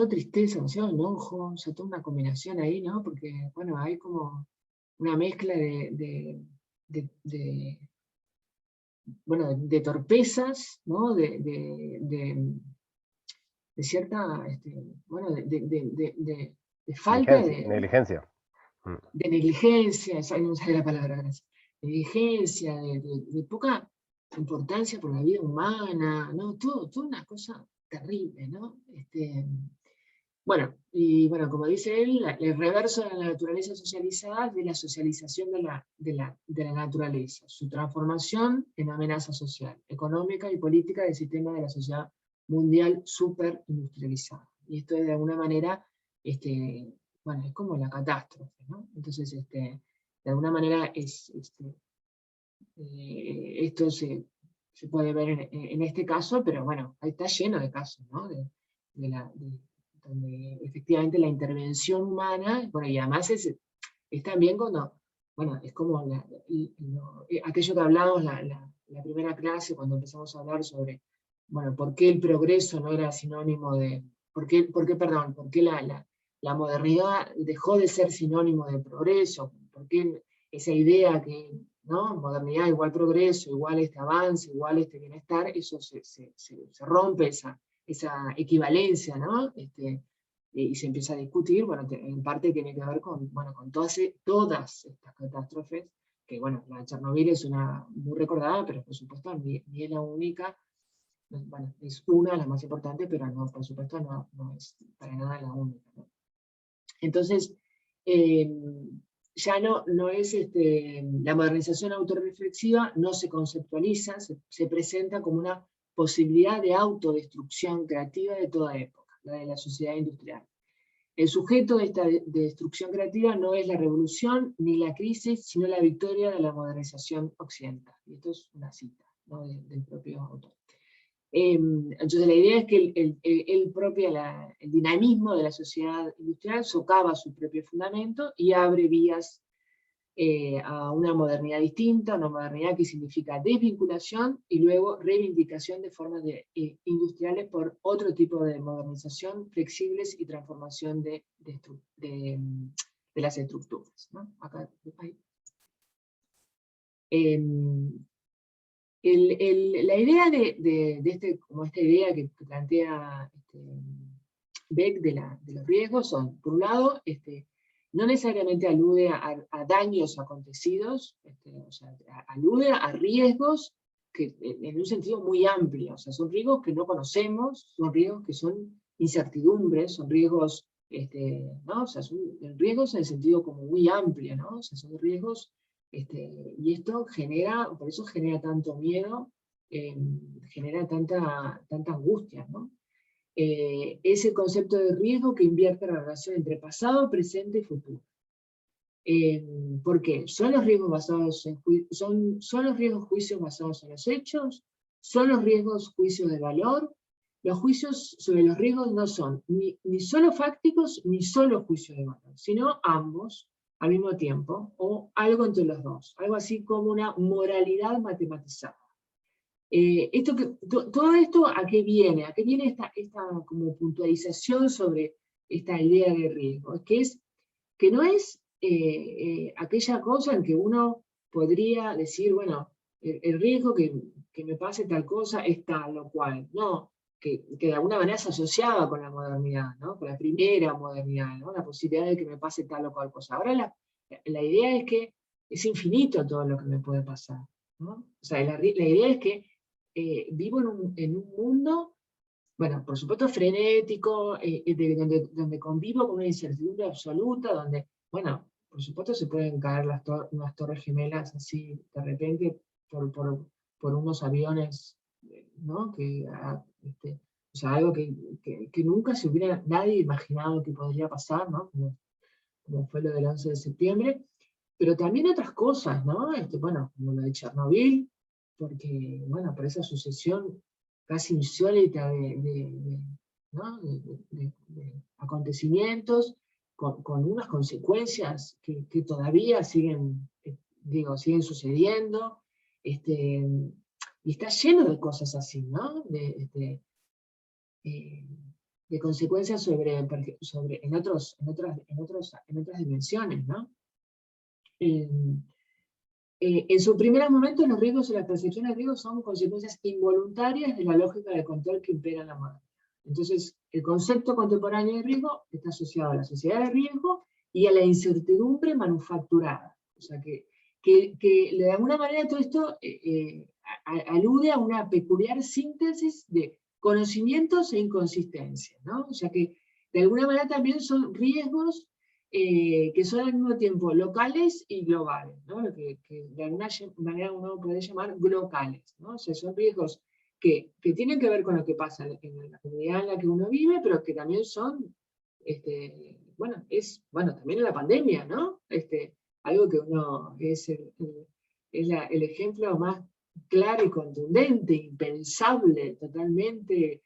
tristeza, demasiado enojo, o sea, toda una combinación ahí, ¿no? Porque, bueno, hay como una mezcla de torpezas, ¿no? De cierta, bueno, de falta
Negligencia.
de negligencia, no sale la palabra, gracias, negligencia, de poca importancia por la vida humana, ¿no? Toda una cosa terrible, ¿no? Bueno, y bueno, como dice él, el reverso de la naturaleza socializada es de la socialización de la naturaleza, su transformación en amenaza social, económica y política del sistema de la sociedad mundial superindustrializada. Y esto de alguna manera, bueno, es como la catástrofe, ¿no? Entonces, de alguna manera esto se puede ver en este caso, pero bueno, ahí está lleno de casos, ¿no? Donde efectivamente la intervención humana, bueno, y además es también cuando, bueno, es como aquello que hablábamos la primera clase, cuando empezamos a hablar sobre, bueno, por qué el progreso no era sinónimo de, por qué la modernidad dejó de ser sinónimo de progreso, por qué esa idea que, ¿no? Modernidad igual progreso, igual avance, igual bienestar, eso se rompe esa equivalencia, ¿no? Y se empieza a discutir, bueno, en parte tiene que ver con todas estas catástrofes, que bueno, la de Chernobyl es una muy recordada, pero por supuesto ni es la única, bueno, es una de las más importantes, pero no, por supuesto no es para nada la única, ¿no? Entonces, ya no es, la modernización autorreflexiva no se conceptualiza, se presenta como una posibilidad de autodestrucción creativa de toda época, la de la sociedad industrial. El sujeto de esta destrucción creativa no es la revolución ni la crisis, sino la victoria de la modernización occidental. Y esto es una cita, ¿no? del propio autor. Entonces la idea es que el dinamismo de la sociedad industrial socava su propio fundamento y abre vías a una modernidad distinta, una modernidad que significa desvinculación y luego reivindicación de formas industriales por otro tipo de modernización, flexibles y transformación de las estructuras, ¿no? Acá, la idea como esta idea que plantea Beck de los riesgos son, por un lado, no necesariamente alude a daños acontecidos, o sea, alude a riesgos que, en un sentido muy amplio, o sea, son riesgos que no conocemos, son riesgos que son incertidumbres, son riesgos, ¿no? O sea, son riesgos en el sentido como muy amplio, ¿no? O sea, son riesgos, y esto por eso genera tanto miedo, genera tanta angustia, ¿no? Es el concepto de riesgo que invierte la relación entre pasado, presente y futuro. ¿Por qué? ¿Son los riesgos juicios basados en los hechos? ¿Son los riesgos juicios de valor? Los juicios sobre los riesgos no son ni solo fácticos ni solo juicios de valor, sino ambos al mismo tiempo, o algo entre los dos, algo así como una moralidad matematizada. Todo esto, ¿a qué viene? ¿A qué viene esta como puntualización sobre esta idea de riesgo? Que no es aquella cosa en que uno podría decir, bueno, el riesgo que me pase tal cosa es tal o cual. No, que de alguna manera se asociaba con la modernidad, ¿no? Con la primera modernidad, ¿no? La posibilidad de que me pase tal o cual cosa. Ahora la idea es que es infinito todo lo que me puede pasar, ¿no? O sea, la idea es que vivo en un mundo, bueno, por supuesto frenético, donde convivo con una incertidumbre absoluta, donde, bueno, por supuesto se pueden caer unas torres gemelas así de repente por unos aviones, ¿no? O sea, algo que nunca se hubiera nadie imaginado que podría pasar, ¿no? Como fue lo del 11 de septiembre, pero también otras cosas, ¿no? Bueno, como lo de Chernobyl, porque, bueno, por esa sucesión casi insólita ¿no? de acontecimientos, con unas consecuencias que todavía siguen sucediendo, Y está lleno de cosas así, ¿no? De consecuencias en otras dimensiones, ¿no? En su primer momento, los riesgos y las percepciones de riesgos son consecuencias involuntarias de la lógica de control que impera en la modernidad. Entonces, el concepto contemporáneo de riesgo está asociado a la sociedad de riesgo y a la incertidumbre manufacturada. O sea, que de alguna manera todo esto alude a una peculiar síntesis de conocimientos e inconsistencias, ¿no? O sea que de alguna manera también son riesgos que son al mismo tiempo locales y globales, ¿no? Lo que de alguna manera uno puede llamar glocales, ¿no? O sea, son riesgos que tienen que ver con lo que pasa en la comunidad en la que uno vive, pero que también son, también en la pandemia, ¿no? Algo que uno es el ejemplo más claro y contundente, impensable, totalmente,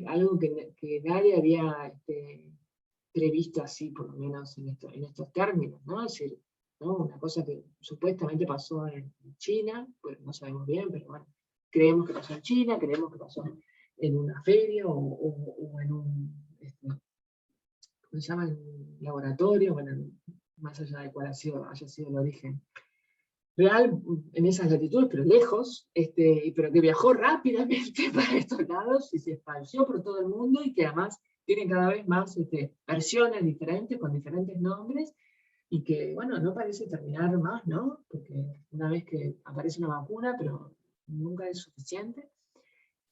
algo que nadie había previsto así, por lo menos en estos términos, ¿no? Es decir, ¿no? Una cosa que supuestamente pasó en China, pues no sabemos bien, pero bueno, creemos que pasó en China, creemos que pasó en una feria o en un, ¿cómo se llama? En un laboratorio, bueno, más allá de cuál haya sido el origen real en esas latitudes, pero lejos, pero que viajó rápidamente para estos lados y se esparció por todo el mundo y que además tienen cada vez más versiones diferentes, con diferentes nombres, y que, bueno, no parece terminar más, ¿no? Porque una vez que aparece una vacuna, pero nunca es suficiente.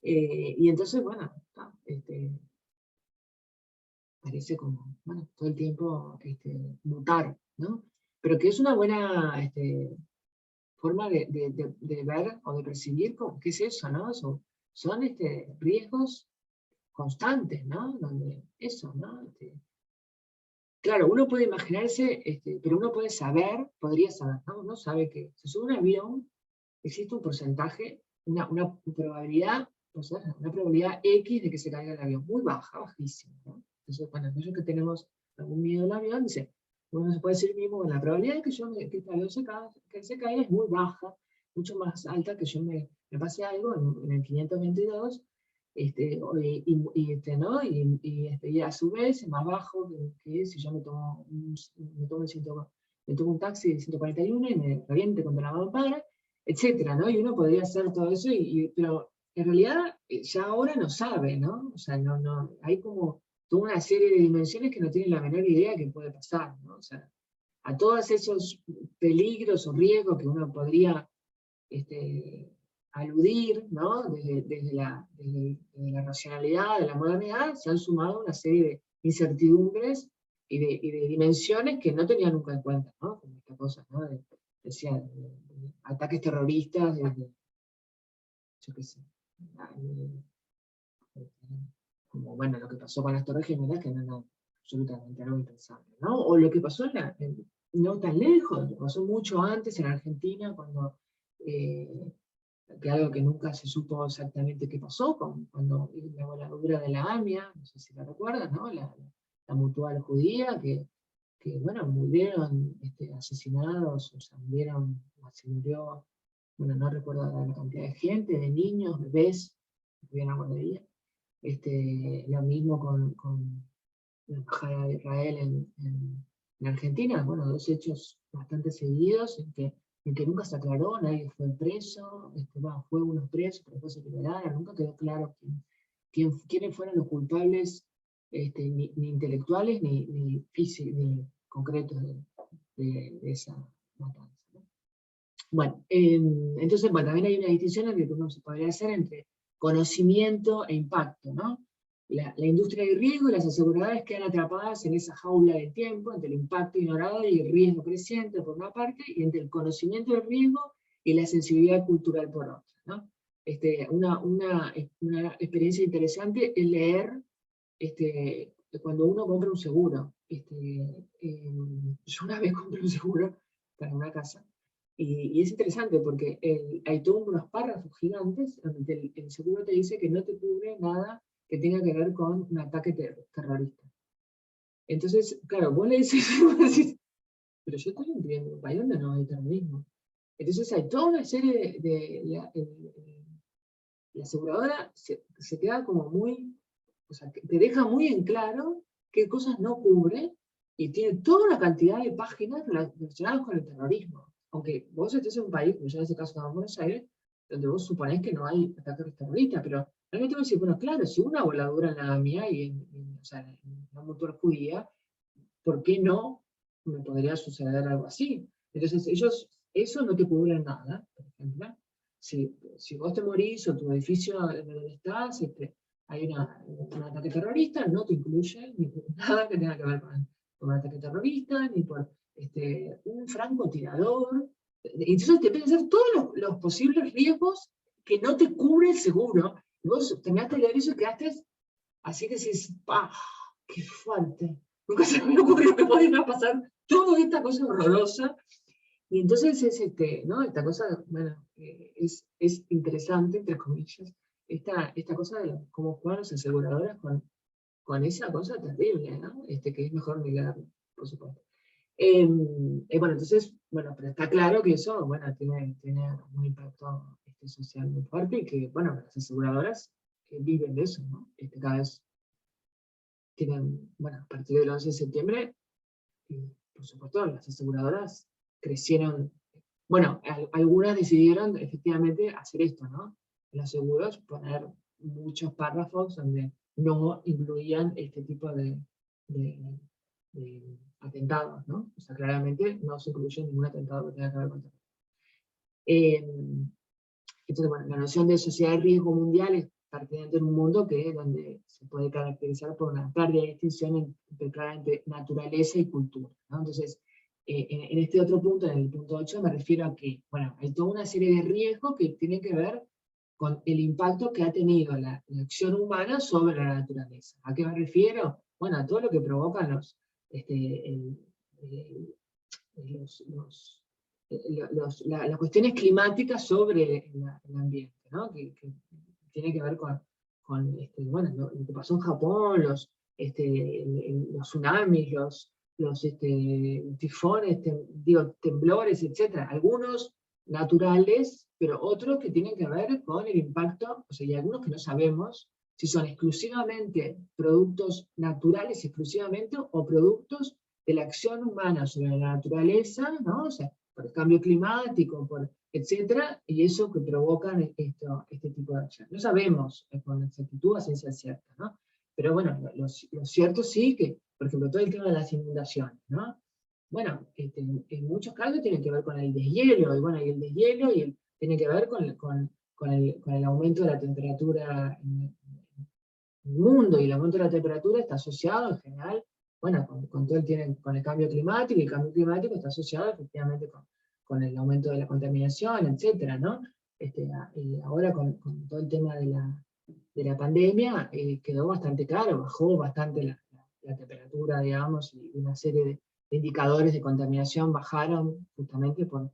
Y entonces, bueno, parece como, bueno, todo el tiempo mutar, ¿no? Pero que es una buena forma de ver o de percibir qué es eso, ¿no? Son riesgos constantes, ¿no? Donde eso, ¿no? Claro, uno puede imaginarse, pero uno podría saber, ¿no? Uno sabe que si sube un avión, existe un porcentaje, una probabilidad, o sea, una probabilidad X de que se caiga el avión, muy baja, bajísima, ¿no? Entonces, bueno, aquellos que tenemos algún miedo del avión, dice, uno se puede decir mismo, la probabilidad de que el avión se caiga es muy baja, mucho más alta que yo me pase algo en el 522, ¿no? Y a su vez es más bajo que si yo me tomo un taxi de 141 y me reviente contra la mampara, etcétera, ¿no? Y uno podría hacer todo eso, pero en realidad ya ahora no sabe, ¿no? O sea, hay como toda una serie de dimensiones que no tienen la menor idea que puede pasar, ¿no? O sea, a todos esos peligros o riesgos que uno podría aludir, ¿no? Desde la racionalidad, de la modernidad, se han sumado una serie de incertidumbres y de dimensiones que no tenían nunca en cuenta, ¿no? Como esta cosa, ¿no? Decía, de ataques terroristas, yo qué sé, como, bueno, lo que pasó con las Torres Gemelas, que no era absolutamente algo impensable, ¿no? O lo que pasó no tan lejos, lo que pasó mucho antes en Argentina, cuando que algo que nunca se supo exactamente qué pasó, cuando la voladura de la AMIA, no sé si la recuerdan, ¿no? La mutual judía, que bueno, murieron asesinados, o sea, se murió, bueno, no recuerdo la cantidad de gente, de niños, bebés, que tuvieron la guardería. Lo mismo con la embajada de Israel en Argentina, bueno, dos hechos bastante seguidos en que nunca se aclaró, nadie fue preso, fue unos presos, pero después se liberaron, nunca quedó claro quiénes fueron los culpables, ni intelectuales ni físicos, ni concretos de esa matanza, ¿no? Bueno, entonces, bueno, también hay una distinción que uno se podría hacer entre conocimiento e impacto, ¿no? La industria de riesgo y las aseguradoras quedan atrapadas en esa jaula del tiempo, entre el impacto ignorado y el riesgo creciente por una parte, y entre el conocimiento del riesgo y la sensibilidad cultural por otra, ¿no? Una experiencia interesante es leer cuando uno compra un seguro. Yo una vez compré un seguro para una casa, y es interesante porque hay todos unos párrafos gigantes donde el seguro te dice que no te cubre nada que tenga que ver con un ataque terrorista. Entonces, claro, vos le dices, pero yo estoy viendo un país donde no hay terrorismo. Entonces hay toda una serie la aseguradora se queda como muy, o sea, te deja muy en claro qué cosas no cubre, y tiene toda una cantidad de páginas relacionadas con el terrorismo. Aunque vos estés en un país, como yo en este caso estaba en Buenos Aires, donde vos suponés que no hay ataques terroristas, pero realmente vos decís, bueno, claro, si hubo una voladura en la mía o sea, en la mutua judía, ¿por qué no me podría suceder algo así? Entonces ellos, eso no te cubre nada, por ejemplo. Si vos te morís o tu edificio en donde estás, hay un ataque terrorista, no te incluye nada que tenga que ver con un ataque terrorista, ni por un francotirador. Entonces te empiezan a hacer todos los posibles riesgos que no te cubre el seguro. Y vos terminaste de leer eso y quedaste así que decís, ¡pah! ¡Qué fuerte! Nunca se me ocurrió que podía pasar toda esta cosa horrorosa. Y entonces ¿no? Esta cosa, bueno, es interesante, entre comillas, esta cosa de cómo juegan las aseguradoras con esa cosa terrible, ¿no? Que es mejor negarlo, por supuesto. Bueno, entonces, bueno, pero está claro que eso, bueno, tiene un impacto social muy fuerte, y que, bueno, las aseguradoras viven de eso, ¿no? Cada vez tienen, bueno, a partir del 11 de septiembre, por supuesto, las aseguradoras crecieron. Bueno, algunas decidieron efectivamente hacer esto, ¿no? En los seguros, poner muchos párrafos donde no incluían este tipo de atentados, ¿no? O sea, claramente no se incluye ningún atentado que tenga que ver con terrorismo. Entonces, bueno, la noción de sociedad de riesgo mundial es pertinente en un mundo donde se puede caracterizar por una pérdida de distinción entre naturaleza y cultura, ¿no? Entonces, en este otro punto, en el punto 8, me refiero a que, bueno, hay toda una serie de riesgos que tienen que ver con el impacto que ha tenido la acción humana sobre la naturaleza. ¿A qué me refiero? Bueno, a todo lo que provocan las cuestiones climáticas sobre el ambiente, ¿no? Que tiene que ver con bueno, lo que pasó en Japón, los tsunamis, los tifones, temblores, etc. Algunos naturales, pero otros que tienen que ver con el impacto, o sea, y algunos que no sabemos si son exclusivamente productos naturales, exclusivamente, o productos de la acción humana sobre la naturaleza, ¿no? O sea, por el cambio climático, etcétera, y eso que provocan este tipo de acción. No sabemos con exactitud a ciencia cierta, ¿no? Pero bueno, lo cierto sí que, por ejemplo, todo el tema de las inundaciones, ¿no? Bueno, en muchos casos tiene que ver con el deshielo, y bueno, y el deshielo tiene que ver con el aumento de la temperatura en el mundo, y el aumento de la temperatura está asociado en general, bueno, con el cambio climático, y el cambio climático está asociado efectivamente con el aumento de la contaminación, etcétera, ¿no? Y ahora con todo el tema de la pandemia, quedó bastante claro, bajó bastante la temperatura, digamos, y una serie de indicadores de contaminación bajaron justamente por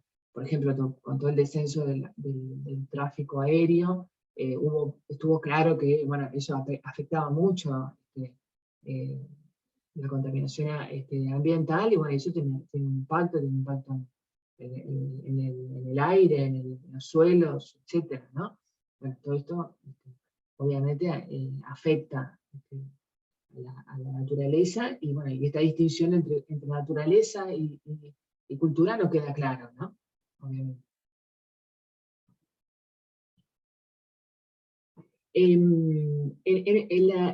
ejemplo, con todo el descenso del tráfico aéreo. Estuvo claro que, bueno, eso afectaba mucho la contaminación ambiental, y bueno, eso tiene un impacto en el aire, en los suelos, etcétera, ¿no? Bueno, todo esto obviamente afecta a la naturaleza, y bueno, y esta distinción entre naturaleza y cultura no queda claro, ¿no? Obviamente.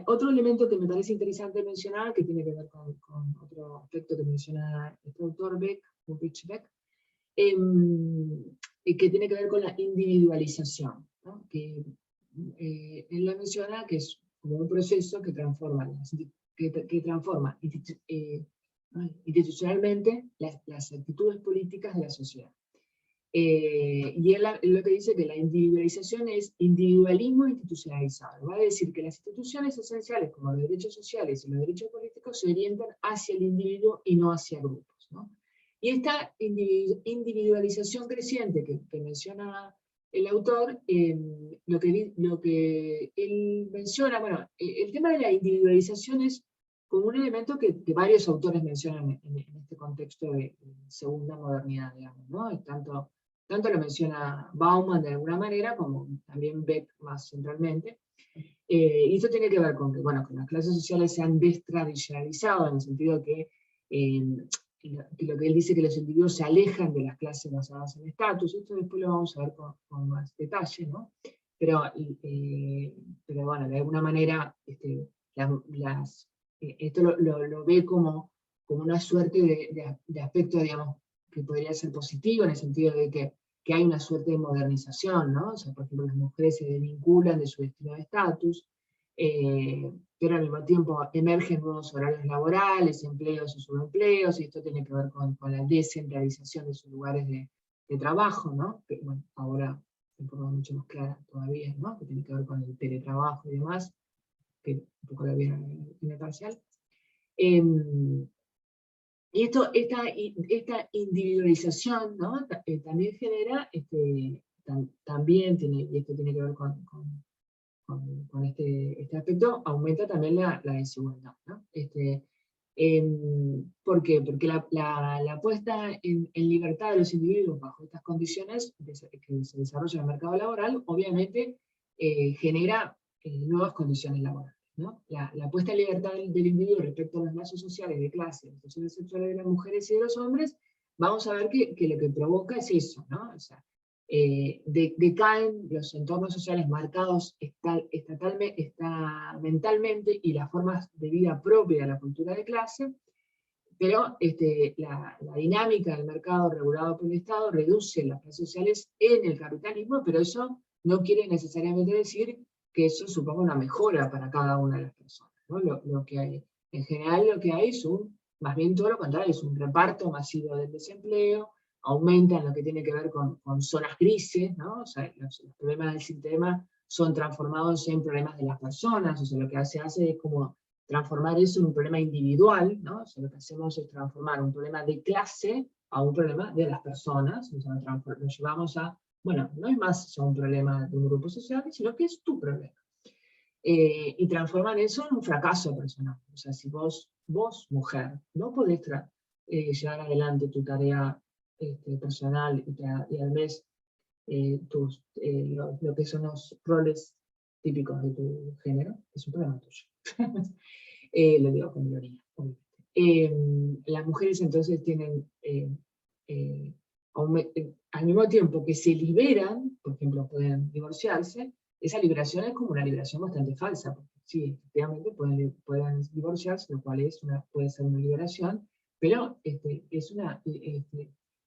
Otro elemento que me parece interesante mencionar, que tiene que ver con otro aspecto que menciona este autor Ulrich Beck, que tiene que ver con la individualización, ¿no? Que él la menciona que es como un proceso que transforma, institucionalmente las actitudes políticas de la sociedad. Y él lo que dice que la individualización es individualismo institucionalizado. Va a decir que las instituciones esenciales, como los derechos sociales y los derechos políticos, se orientan hacia el individuo y no hacia grupos, ¿no? Y esta individualización creciente que menciona el autor, lo que él menciona, bueno, el tema de la individualización es como un elemento que varios autores mencionan en este contexto de segunda modernidad, digamos, ¿no? Tanto tanto lo menciona Bauman de alguna manera, como también Beck más centralmente. Y esto tiene que ver con que, bueno, que las clases sociales se han destradicionalizado, en el sentido que lo que él dice, que los individuos se alejan de las clases basadas en estatus. Esto después lo vamos a ver con más detalle, ¿no? Pero bueno, de alguna manera esto lo ve como una suerte de aspecto, digamos, que podría ser positivo, en el sentido de que hay una suerte de modernización, ¿no? O sea, por ejemplo, las mujeres se desvinculan de su destino de estatus, pero al mismo tiempo emergen nuevos horarios laborales, empleos y subempleos, y esto tiene que ver con la descentralización de sus lugares de trabajo, ¿no? Que, bueno, ahora de forma mucho más clara todavía, ¿no? Que tiene que ver con el teletrabajo y demás, que un poco lo vieron en el parcial. Y esta individualización, ¿no? También genera, también tiene, y esto tiene que ver con este aspecto, aumenta también la desigualdad, ¿no? ¿Por qué? Porque la puesta en libertad de los individuos bajo estas condiciones que se desarrolla en el mercado laboral, obviamente genera nuevas condiciones laborales, ¿no? La puesta en libertad del individuo respecto a los lazos sociales de clase, las situaciones sexuales de las mujeres y de los hombres, vamos a ver que lo que provoca es eso, ¿no? O sea, decaen los entornos sociales marcados mentalmente y las formas de vida propia de la cultura de clase, pero la dinámica del mercado regulado por el Estado reduce las clases sociales en el capitalismo, pero eso no quiere necesariamente decir que eso suponga una mejora para cada una de las personas, ¿no? Lo que hay, en general lo que hay es más bien todo lo contrario, es un reparto masivo del desempleo, aumentan lo que tiene que ver con zonas grises, ¿no? O sea, los problemas del sistema son transformados en problemas de las personas, o sea, lo que se hace es como transformar eso en un problema individual, ¿no? O sea, lo que hacemos es transformar un problema de clase a un problema de las personas, o sea, lo llevamos a, bueno, no es más un problema de un grupo social, sino que es tu problema. Y transforman eso en un fracaso personal. O sea, si vos mujer, no podés llevar adelante tu tarea personal y a la vez lo que son los roles típicos de tu género, es un problema tuyo. Lo digo con ironía, las mujeres entonces tienen, al mismo tiempo que se liberan, por ejemplo, pueden divorciarse, esa liberación es como una liberación bastante falsa, porque sí, efectivamente pueden divorciarse, lo cual puede ser una liberación, pero es una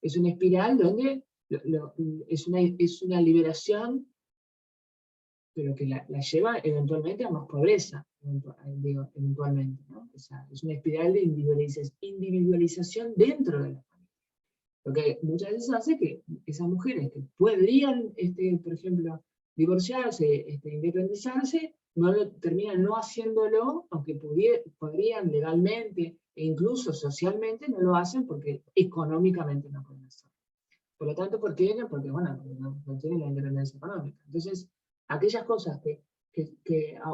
espiral donde es una liberación, pero que la lleva eventualmente a más pobreza, eventualmente, ¿no? O sea, es una espiral de individualización dentro de la familia. Lo que muchas veces hace que esas mujeres que podrían, por ejemplo, divorciarse, independizarse, terminan no haciéndolo, aunque podrían legalmente e incluso socialmente, no lo hacen porque económicamente no pueden hacerlo. Por lo tanto, ¿por qué? Porque, bueno, no tienen la independencia económica. Entonces, aquellas cosas que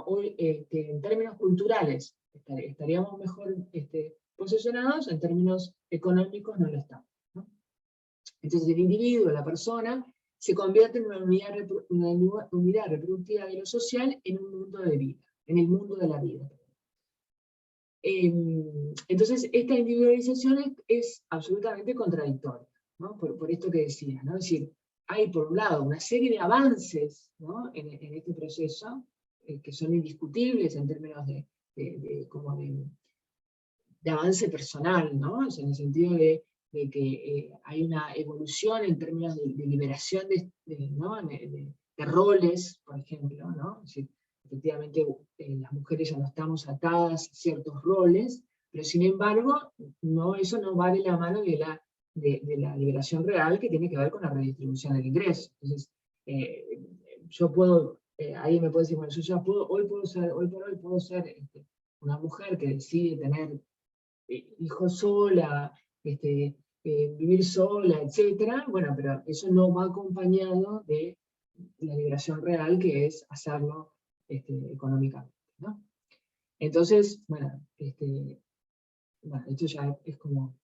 hoy, en términos culturales, estaríamos mejor posicionados, en términos económicos no lo estamos, ¿no? Entonces, el individuo, la persona, se convierte en una unidad reproductiva de lo social en un mundo de vida, en el mundo de la vida. Entonces, esta individualización es absolutamente contradictoria, ¿no? Por esto que decía, ¿no? Es decir, hay por un lado una serie de avances, ¿no? en este proceso, que son indiscutibles en términos de avance personal, ¿no? O sea, en el sentido de que hay una evolución en términos de liberación de roles, por ejemplo, ¿no? Es decir, efectivamente las mujeres ya no estamos atadas a ciertos roles, pero sin embargo eso no va de la mano de la liberación real, que tiene que ver con la redistribución del ingreso. Entonces, yo puedo, alguien me puede decir, bueno, yo ya hoy por hoy puedo ser una mujer que decide tener hijos sola, vivir sola, etc. Bueno, pero eso no va acompañado de la liberación real, que es hacerlo económicamente, ¿no? Entonces, bueno, esto ya es como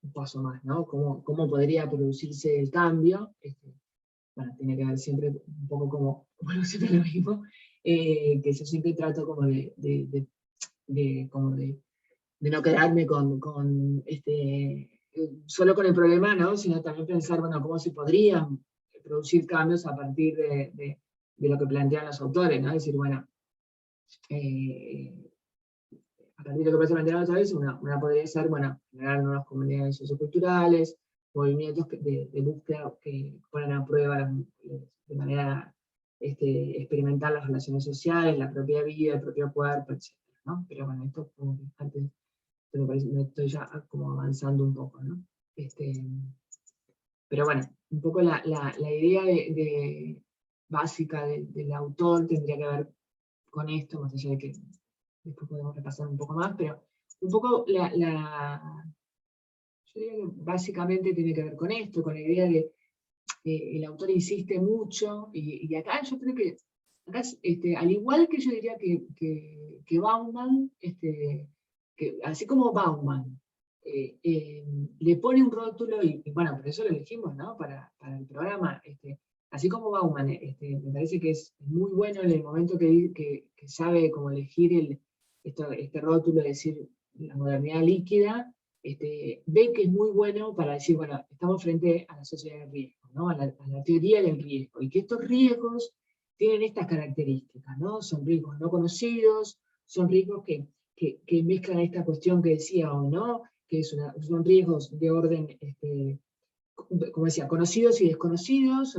un paso más, ¿no? ¿Cómo podría producirse el cambio? Bueno, tiene que ver siempre un poco como, bueno, siempre lo mismo, que yo siempre trato como de no quedarme solo con el problema, ¿no? Sino también pensar, bueno, cómo se podrían producir cambios a partir de lo que plantean los autores, ¿no? Es decir, bueno, a partir de lo que plantean los autores, una podría ser, bueno, generar nuevas comunidades socioculturales, movimientos de búsqueda que ponen a prueba de manera experimental las relaciones sociales, la propia vida, el propio cuerpo, etc., ¿no? Pero bueno, esto como que antes pero me estoy ya como avanzando un poco, ¿no? Pero bueno, un poco la idea básica del autor tendría que ver con esto, más allá de que después podemos repasar un poco más, pero un poco yo diría que básicamente tiene que ver con esto, con la idea de el autor insiste mucho, y acá yo creo que, acá, al igual que yo diría que Bauman, que así como Bauman le pone un rótulo, y bueno, por eso lo elegimos, ¿no? Para el programa, así como Bauman, me parece que es muy bueno en el momento que sabe cómo elegir este rótulo, es decir, la modernidad líquida, ve que es muy bueno para decir, bueno, estamos frente a la sociedad del riesgo, ¿no? A la teoría del riesgo, y que estos riesgos tienen estas características, ¿no? Son riesgos no conocidos, son riesgos que mezclan esta cuestión que decía hoy, ¿no? Que son riesgos de orden, como decía, conocidos y desconocidos,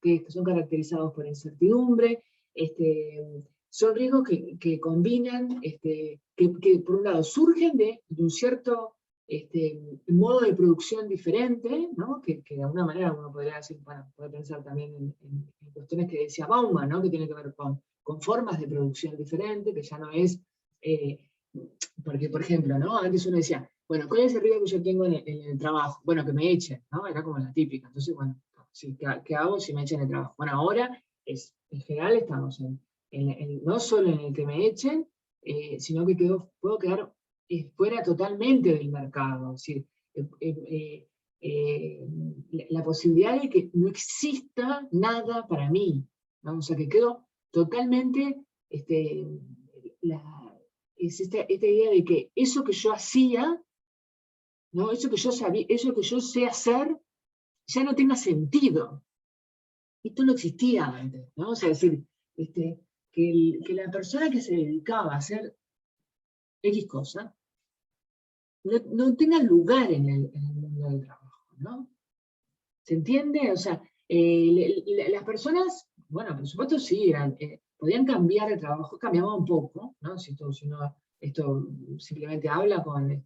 que son caracterizados por incertidumbre, son riesgos que combinan, que por un lado surgen de un cierto modo de producción diferente, ¿no? Que de alguna manera uno podría decir, bueno, puede pensar también en cuestiones que decía Bauman, ¿no? Que tiene que ver con formas de producción diferentes, que ya no es, porque por ejemplo, ¿no? Antes uno decía, bueno, ¿cuál es el riesgo que yo tengo en el trabajo? Bueno, que me echen, ¿no? Era como la típica. Entonces, bueno, sí, ¿qué hago si me echan el trabajo? Bueno, ahora, en general, estamos no solo en el que me echen, sino que puedo quedar fuera totalmente del mercado. Es decir, la posibilidad de que no exista nada para mí, ¿no? O sea, que quedo totalmente, es esta idea de que eso que yo hacía, ¿no? Eso que yo sabía, eso que yo sé hacer, ya no tenga sentido. Esto no existía antes, ¿no? O sea, es decir, que la persona que se dedicaba a hacer X cosa no tenga lugar en el mundo del trabajo, ¿no? ¿Se entiende? O sea, las personas, bueno, por supuesto sí, podían cambiar de trabajo, cambiaba un poco, ¿no? Si uno esto simplemente habla con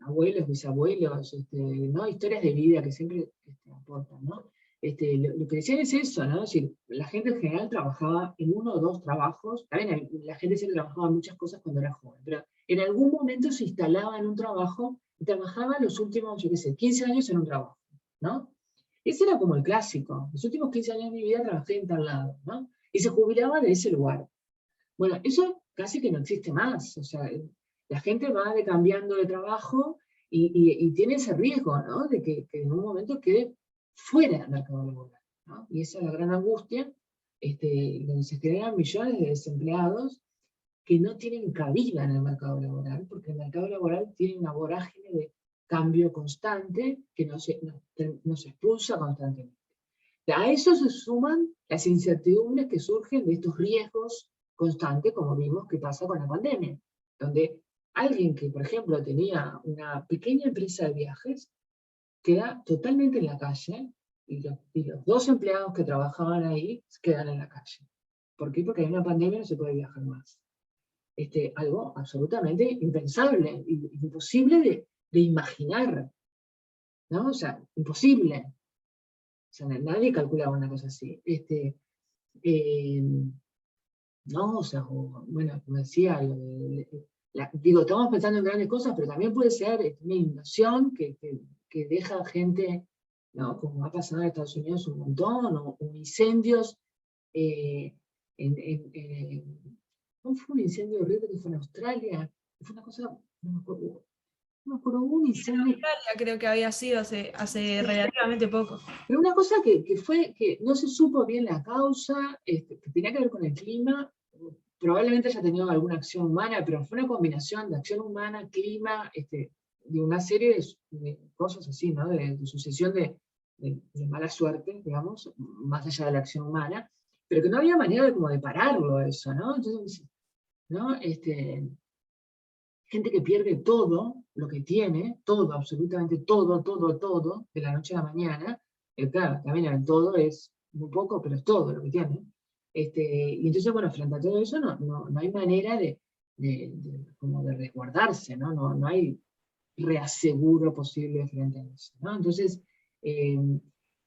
abuelos, bisabuelos, ¿no? Historias de vida que siempre aportan, ¿no? Lo que decían es eso, ¿no? Es decir, la gente en general trabajaba en uno o dos trabajos, también la gente siempre trabajaba en muchas cosas cuando era joven, pero en algún momento se instalaba en un trabajo y trabajaba los últimos, yo qué sé, 15 años en un trabajo, ¿no? Ese era como el clásico. Los últimos 15 años de mi vida trabajé en tal lado, ¿no? Y se jubilaba de ese lugar. Bueno, eso casi que no existe más. O sea, la gente va cambiando de trabajo y tiene ese riesgo, ¿no? De que en un momento quede fuera del mercado laboral, ¿no? Y esa es la gran angustia, donde se crean millones de desempleados que no tienen cabida en el mercado laboral, porque el mercado laboral tiene una vorágine de cambio constante que nos expulsa constantemente. A eso se suman las incertidumbres que surgen de estos riesgos constantes, como vimos que pasa con la pandemia, donde alguien que, por ejemplo, tenía una pequeña empresa de viajes, queda totalmente en la calle, y los dos empleados que trabajaban ahí quedan en la calle. ¿Por qué? Porque hay una pandemia y no se puede viajar más. Algo absolutamente impensable, imposible de imaginar, ¿no? O sea, imposible. O sea, nadie calculaba una cosa así. No, o sea, bueno, como decía, digo, estamos pensando en grandes cosas, pero también puede ser una inundación que deja gente, ¿no? Como ha pasado en Estados Unidos un montón, o incendios. ¿Cómo fue un incendio horrible que fue en Australia? Fue una cosa, no me acuerdo. No, pero hubo un incendio.
Italia creo que había sido hace relativamente poco.
Pero una cosa que fue que no se supo bien la causa, que tenía que ver con el clima, probablemente haya tenido alguna acción humana, pero fue una combinación de acción humana, clima, de una serie de cosas así, ¿no? De sucesión de mala suerte, digamos, más allá de la acción humana, pero que no había manera de, como de pararlo eso, ¿no? Entonces, ¿no? Gente que pierde todo lo que tiene, todo, absolutamente todo, de la noche a la mañana. Claro, también el todo es muy poco, pero es todo lo que tiene. Y entonces, bueno, frente a todo eso no hay manera como de resguardarse, ¿no? No hay reaseguro posible frente a eso, ¿no? Entonces,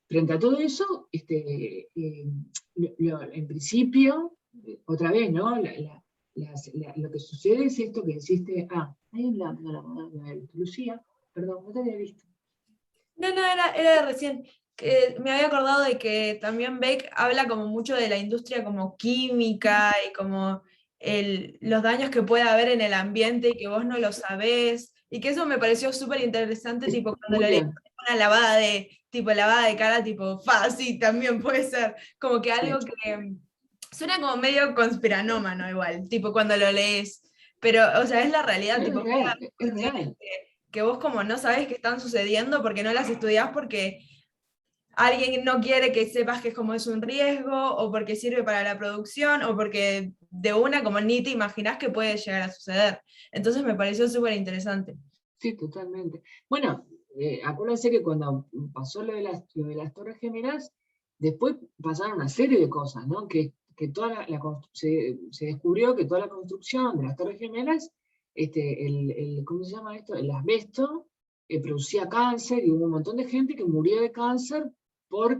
frente a todo eso, en principio, otra vez, ¿no? Lo que sucede es esto que existe. Ahí Lucía, perdón, no te había visto.
No, era de recién. Que me había acordado de que también Beck habla como mucho de la industria como química y como los daños que puede haber en el ambiente y que vos no lo sabés. Y que eso me pareció súper interesante, tipo cuando lo leí, una lavada de cara, tipo, sí, también puede ser. Como que algo que suena como medio conspiranómano igual, tipo cuando lo lees. Pero, o sea, es la realidad, tipo,
es real.
Que vos como no sabés qué están sucediendo porque no las estudiás porque alguien no quiere que sepas que es como es un riesgo, o porque sirve para la producción, o porque de una como ni te imaginás que puede llegar a suceder. Entonces me pareció súper interesante.
Sí, totalmente. Bueno, acuérdense que cuando pasó lo de las Torres Gemelas, después pasaron una serie de cosas, ¿no? Que toda se descubrió que toda la construcción de las Torres Gemelas, ¿cómo se llama esto? El asbesto, producía cáncer, y hubo un montón de gente que murió de cáncer por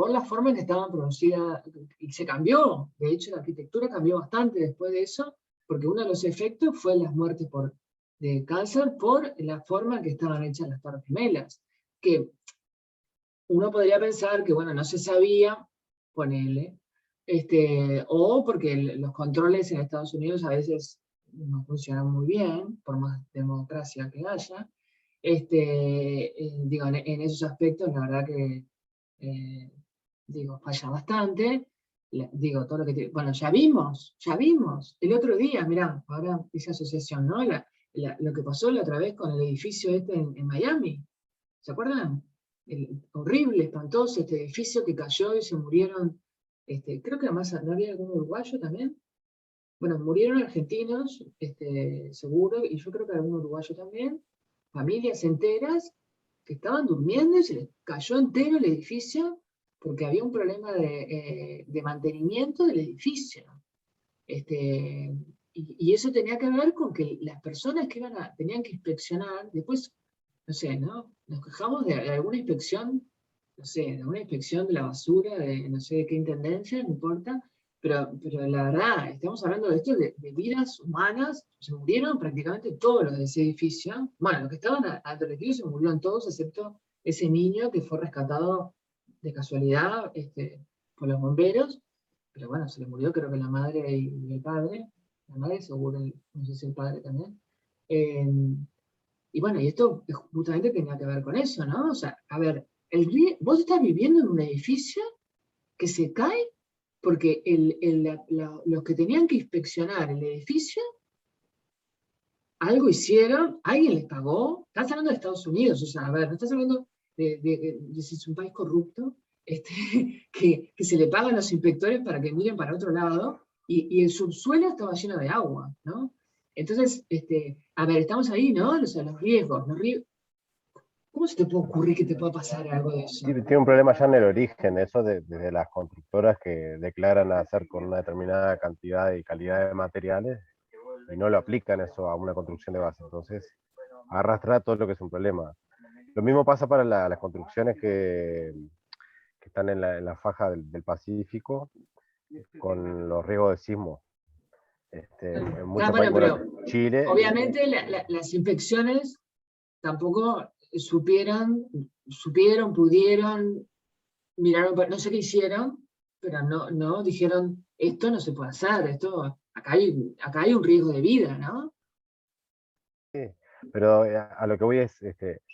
la forma en que estaban producidas, y se cambió. De hecho, la arquitectura cambió bastante después de eso, porque uno de los efectos fue las muertes de cáncer por la forma en que estaban hechas las Torres Gemelas. Que uno podría pensar que, bueno, no se sabía, ponele, o porque los controles en Estados Unidos a veces no funcionan muy bien, por más democracia que haya. Digo, en esos aspectos, la verdad que, digo, falla bastante. Digo, todo lo que bueno, ya vimos, el otro día, mirá, ahora esa asociación, ¿no? Lo que pasó la otra vez con el edificio en Miami, ¿se acuerdan? Horrible, espantoso, este edificio que cayó y se murieron, creo que además no había algún uruguayo también. Bueno, murieron argentinos, seguro, y yo creo que algún uruguayo también, familias enteras que estaban durmiendo y se les cayó entero el edificio porque había un problema de mantenimiento del edificio. Y eso tenía que ver con que las personas que tenían que inspeccionar, después, no sé, ¿no? Nos quejamos de alguna inspección, no sé, de una inspección de la basura, de no sé de qué intendencia, no importa, pero la verdad, estamos hablando de esto de vidas humanas, se murieron prácticamente todos los de ese edificio. Bueno, los que estaban adentro del edificio se murieron todos, excepto ese niño que fue rescatado de casualidad por los bomberos, pero bueno, se le murió creo que la madre y el padre. La madre seguro, no sé si el padre también. Y bueno, y esto justamente tenía que ver con eso, ¿no? O sea, a ver, vos estás viviendo en un edificio que se cae porque los que tenían que inspeccionar el edificio, algo hicieron, alguien les pagó. Estás hablando de Estados Unidos, o sea, a ver, no estás hablando de si es un país corrupto, que se le pagan a los inspectores para que miren para otro lado, y el subsuelo estaba lleno de agua, ¿no? Entonces, a ver, estamos ahí, ¿no? O sea, los riesgos. ¿Cómo se te puede ocurrir que te pueda pasar algo de eso?
Tiene un problema ya en el origen, eso desde las constructoras que declaran hacer con una determinada cantidad y calidad de materiales y no lo aplican eso a una construcción de base. Entonces, arrastra todo lo que es un problema. Lo mismo pasa para las construcciones que están en la faja del Pacífico con los riesgos de sismo. En muchos países,
pero
Chile.
Obviamente las inspecciones tampoco supieron, pudieron, miraron, no sé qué hicieron, pero no dijeron, esto no se puede hacer, acá hay un riesgo de vida, ¿no?
Sí. Pero a lo que voy es,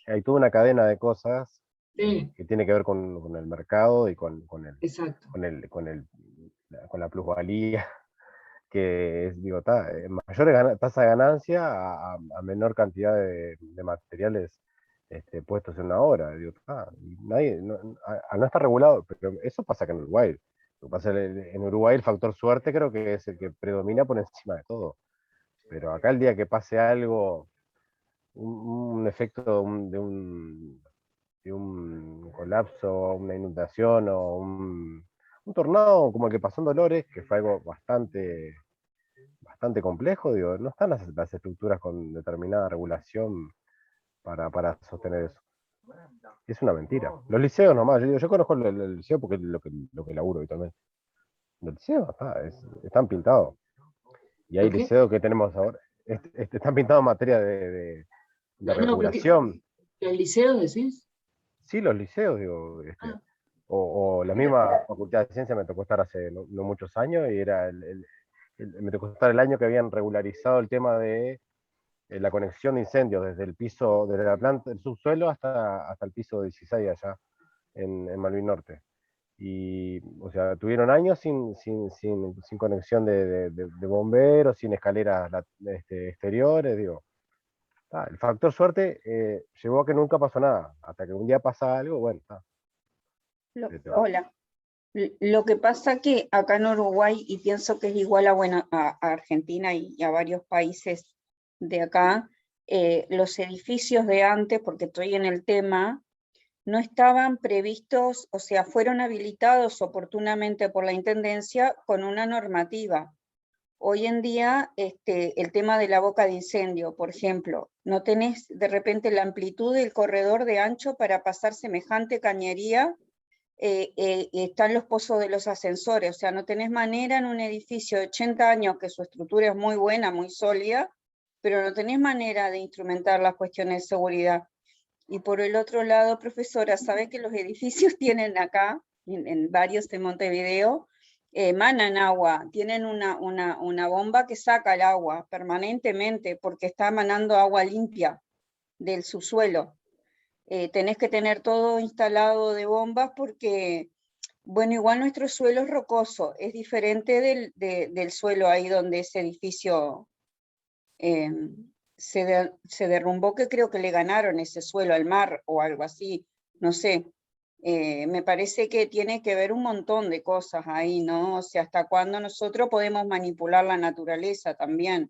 hay toda una cadena de cosas
Sí,
que tiene que ver con el mercado y
exacto.
con la plusvalía, que es, digo, mayor tasa de ganancia a menor cantidad de materiales puestos en una obra. Digo, y nadie, al no estar regulado, pero eso pasa acá en Uruguay. Lo que pasa en Uruguay el factor suerte creo que es el que predomina por encima de todo. Pero acá el día que pase algo, un efecto de un colapso, una inundación o un tornado como el que pasó en Dolores, que fue algo bastante complejo, digo, no están las estructuras con determinada regulación para sostener eso. Es una mentira. Los liceos nomás, yo conozco el liceo porque es lo que laburo habitualmente. Los liceos están pintados. Y hay
¿Lo qué?
liceos que tenemos ahora, están pintados en materia de
No, pero
regulación.
¿los liceos decís?
Sí, los liceos, digo,
Ah,
o la misma Facultad de Ciencia me tocó estar hace no muchos años y era me tocó estar el año que habían regularizado el tema de la conexión de incendios desde el piso, desde la planta del subsuelo hasta el piso 16 allá en Malvin Norte. Y, o sea, tuvieron años sin conexión de bomberos, sin escaleras exteriores, digo. El factor suerte llevó a que nunca pasó nada, hasta que un día pasa algo, bueno,
Hola. Lo que pasa que acá en Uruguay, y pienso que es igual a Argentina y a varios países de acá, los edificios de antes, porque estoy en el tema, no estaban previstos, o sea, fueron habilitados oportunamente por la Intendencia con una normativa. Hoy en día, el tema de la boca de incendio, por ejemplo, no tenés de repente la amplitud del corredor de ancho para pasar semejante cañería. Están los pozos de los ascensores, o sea, no tenés manera en un edificio de 80 años que su estructura es muy buena, muy sólida, pero no tenés manera de instrumentar las cuestiones de seguridad. Y por el otro lado, profesora, sabe que los edificios tienen acá, en varios de Montevideo, emanan agua, tienen una bomba que saca el agua permanentemente porque está emanando agua limpia del subsuelo. Tenés que tener todo instalado de bombas porque, bueno, igual nuestro suelo es rocoso, es diferente del suelo ahí donde ese edificio se derrumbó, que creo que le ganaron ese suelo al mar o algo así, no sé. Me parece que tiene que ver un montón de cosas ahí, ¿no? O sea, hasta cuándo nosotros podemos manipular la naturaleza también.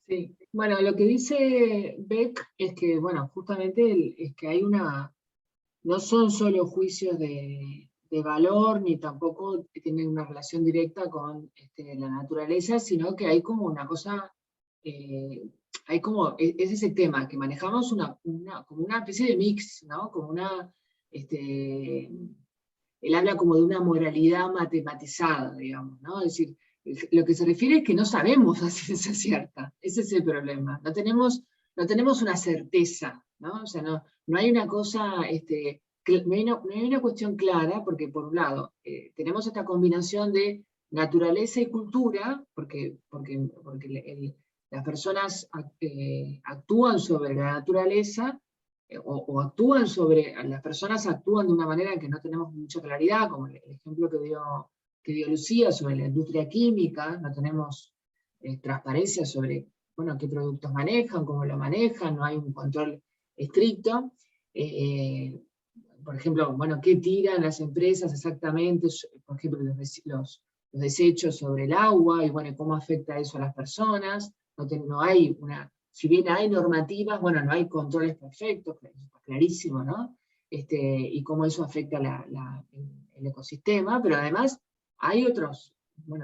sí. Bueno, lo que dice Beck es que, bueno, justamente es que hay no son solo juicios de valor, ni tampoco tienen una relación directa con la naturaleza, sino que hay como una cosa, hay como, es ese tema, que manejamos como una especie de mix, ¿no? Como él habla como de una moralidad matematizada, digamos, ¿no? Es decir, lo que se refiere es que no sabemos a ciencia cierta, ese es el problema, no tenemos una certeza, ¿no? O sea, no hay una cosa, no hay una cuestión clara, porque por un lado, tenemos esta combinación de naturaleza y cultura, porque las personas actúan sobre la naturaleza, o actúan las personas actúan de una manera en que no tenemos mucha claridad, como el ejemplo que dio Lucía sobre la industria química, no tenemos transparencia sobre, bueno, qué productos manejan, cómo lo manejan, no hay un control estricto. Por ejemplo, bueno, qué tiran las empresas exactamente, por ejemplo, los desechos sobre el agua, y bueno, cómo afecta eso a las personas. No hay si bien hay normativas, bueno, no hay controles perfectos, clarísimo, ¿no? Y cómo eso afecta el ecosistema, pero además hay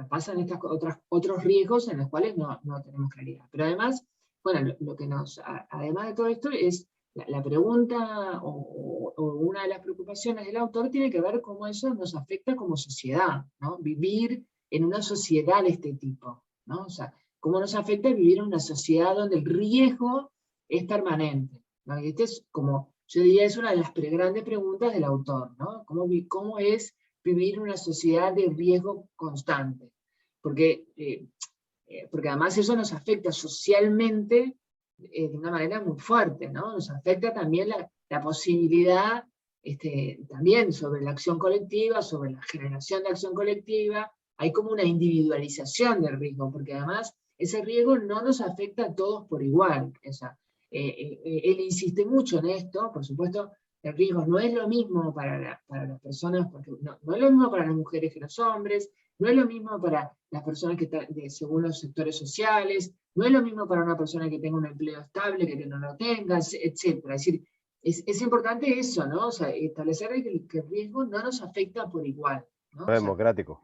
pasan otros riesgos en los cuales no tenemos claridad. Pero además, bueno, lo que además de todo esto es la pregunta o una de las preocupaciones del autor tiene que ver cómo eso nos afecta como sociedad, ¿no? Vivir en una sociedad de este tipo, ¿no? O sea, cómo nos afecta vivir en una sociedad donde el riesgo es permanente, ¿no? Y es como, yo diría, es una de las grandes preguntas del autor, ¿no? ¿Cómo es vivir en una sociedad de riesgo constante? Porque además eso nos afecta socialmente de una manera muy fuerte, ¿no? Nos afecta también la posibilidad, también sobre la acción colectiva, sobre la generación de acción colectiva. Hay como una individualización del riesgo, porque además ese riesgo no nos afecta a todos por igual. O sea, él insiste mucho en esto, por supuesto, el riesgo no es lo mismo para las personas, porque no es lo mismo para las mujeres que los hombres, no es lo mismo para las personas que están según los sectores sociales, no es lo mismo para una persona que tenga un empleo estable, que no lo tenga, etc. Es decir, es importante eso, ¿no? O sea, establecer que el riesgo no nos afecta por igual, ¿no?
No es democrático.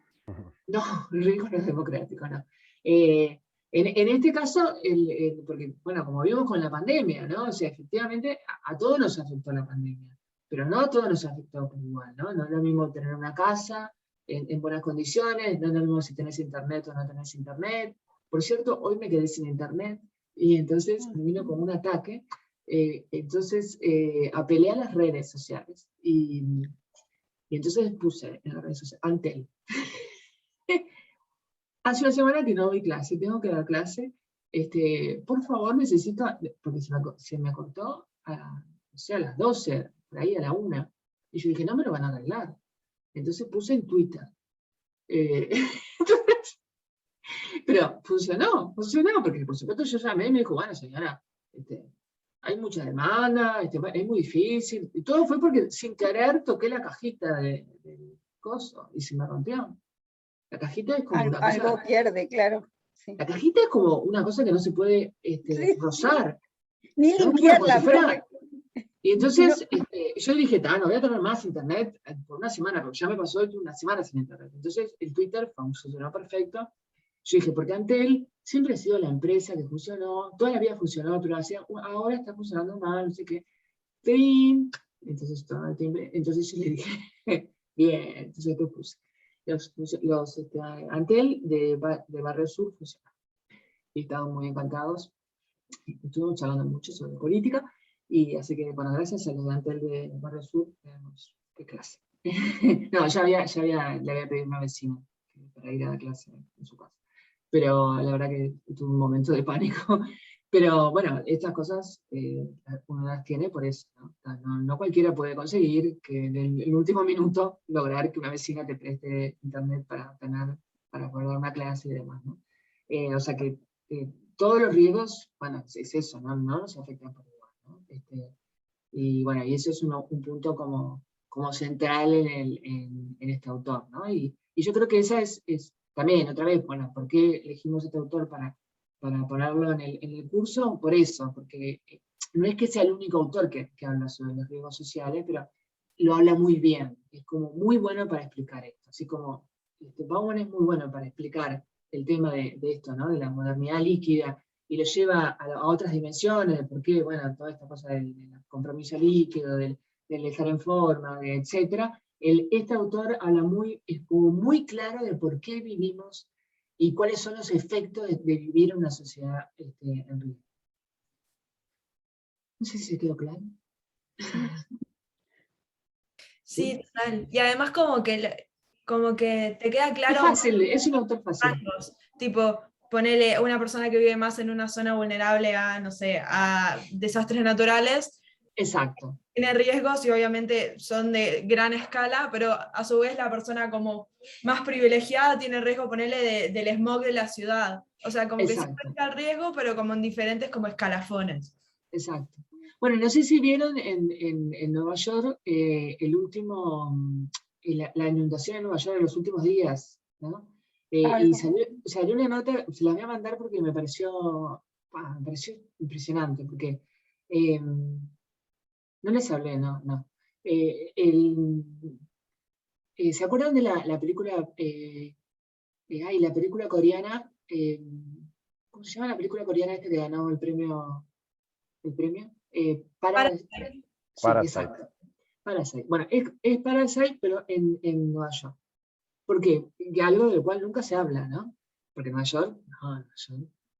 No, el riesgo no es democrático, no. En este caso, porque, bueno, como vimos con la pandemia, ¿no? O sea, efectivamente, a todos nos afectó la pandemia, pero no a todos nos afectó por igual, ¿no? No es lo mismo tener una casa en buenas condiciones, no es lo mismo si tenés internet o no tenés internet. Por cierto, hoy me quedé sin internet, y entonces me vino como un ataque, entonces apelé a las redes sociales, y entonces puse en las redes sociales, Antel. Hace una semana que no doy clase, tengo que dar clase. Por favor, necesito, porque se me cortó o sea, a las 12, por ahí a la 1. Y yo dije, no me lo van a arreglar. Entonces puse en Twitter. Pero funcionó, porque por supuesto yo llamé y me dijo, bueno, señora, hay mucha demanda, es muy difícil. Y todo fue porque sin querer toqué la cajita del coso y se me rompió. La cajita es como una cosa...
Algo pierde, claro. Sí.
La cajita es como una cosa que no se puede
Sí.
rozar.
Ni
¿no?
limpiarla, profe.
Y entonces yo dije, no voy a tener más internet por una semana, porque ya me pasó una semana sin internet. Entonces el Twitter funcionó perfecto. Yo dije, porque Antel siempre ha sido la empresa que funcionó, toda la vida funcionó, pero ahora está funcionando mal, no sé qué. Entonces todo el timbre. Entonces yo le dije, bien, entonces después puse. Los Antel de Barrio Sur funcionan. Y estaban muy encantados. Estuvimos charlando mucho sobre política, y así que, bueno, gracias a los de Antel de Barrio Sur, tenemos qué clase. No, le había pedido a una vecina para ir a la clase en su casa. Pero la verdad que tuve un momento de pánico. Pero bueno, estas cosas uno las tiene por eso, ¿no? No cualquiera puede conseguir que en el último minuto lograr que una vecina te preste internet para poder dar una clase y demás, ¿no? O sea que todos los riesgos, bueno, es eso, ¿no? No nos afectan por igual, ¿no? Y bueno, y eso es un punto como central en este autor, ¿no? Y yo creo que esa es también, otra vez, bueno, ¿por qué elegimos este autor para ponerlo en el curso? Por eso, porque no es que sea el único autor que habla sobre los riesgos sociales, pero lo habla muy bien, es como muy bueno para explicar esto, así como Bauman es muy bueno para explicar el tema de esto, ¿no? De la modernidad líquida, y lo lleva a otras dimensiones, de por qué, bueno, toda esta cosa del compromiso líquido, del estar en forma, etc. Este autor habla es como muy claro de por qué vivimos y cuáles son los efectos de vivir en una sociedad en riesgo. No sé si se quedó claro.
Sí, total. Y además como que te queda claro...
Es fácil, es un autor fácil.
Tipo, ponele una persona que vive más en una zona vulnerable a, no sé, a desastres naturales.
Exacto.
Tiene riesgos y obviamente son de gran escala, pero a su vez la persona como más privilegiada tiene riesgo, ponele, del smog de la ciudad. O sea, como
Exacto.
que siempre está el riesgo, pero como en diferentes como escalafones.
Exacto. Bueno, no sé si vieron en Nueva York la inundación en Nueva York en los últimos días, ¿no? Y salió una nota, se la voy a mandar porque me pareció impresionante, porque no les hablé, no. ¿Se acuerdan de la película, la película coreana, ¿cómo se llama la película coreana esta que ganó el premio?
Parasite.
Sí, exacto. Parasite. Bueno, es Parasite, pero en Nueva York. ¿Por qué? Que algo del cual nunca se habla, ¿no? Porque en Nueva York,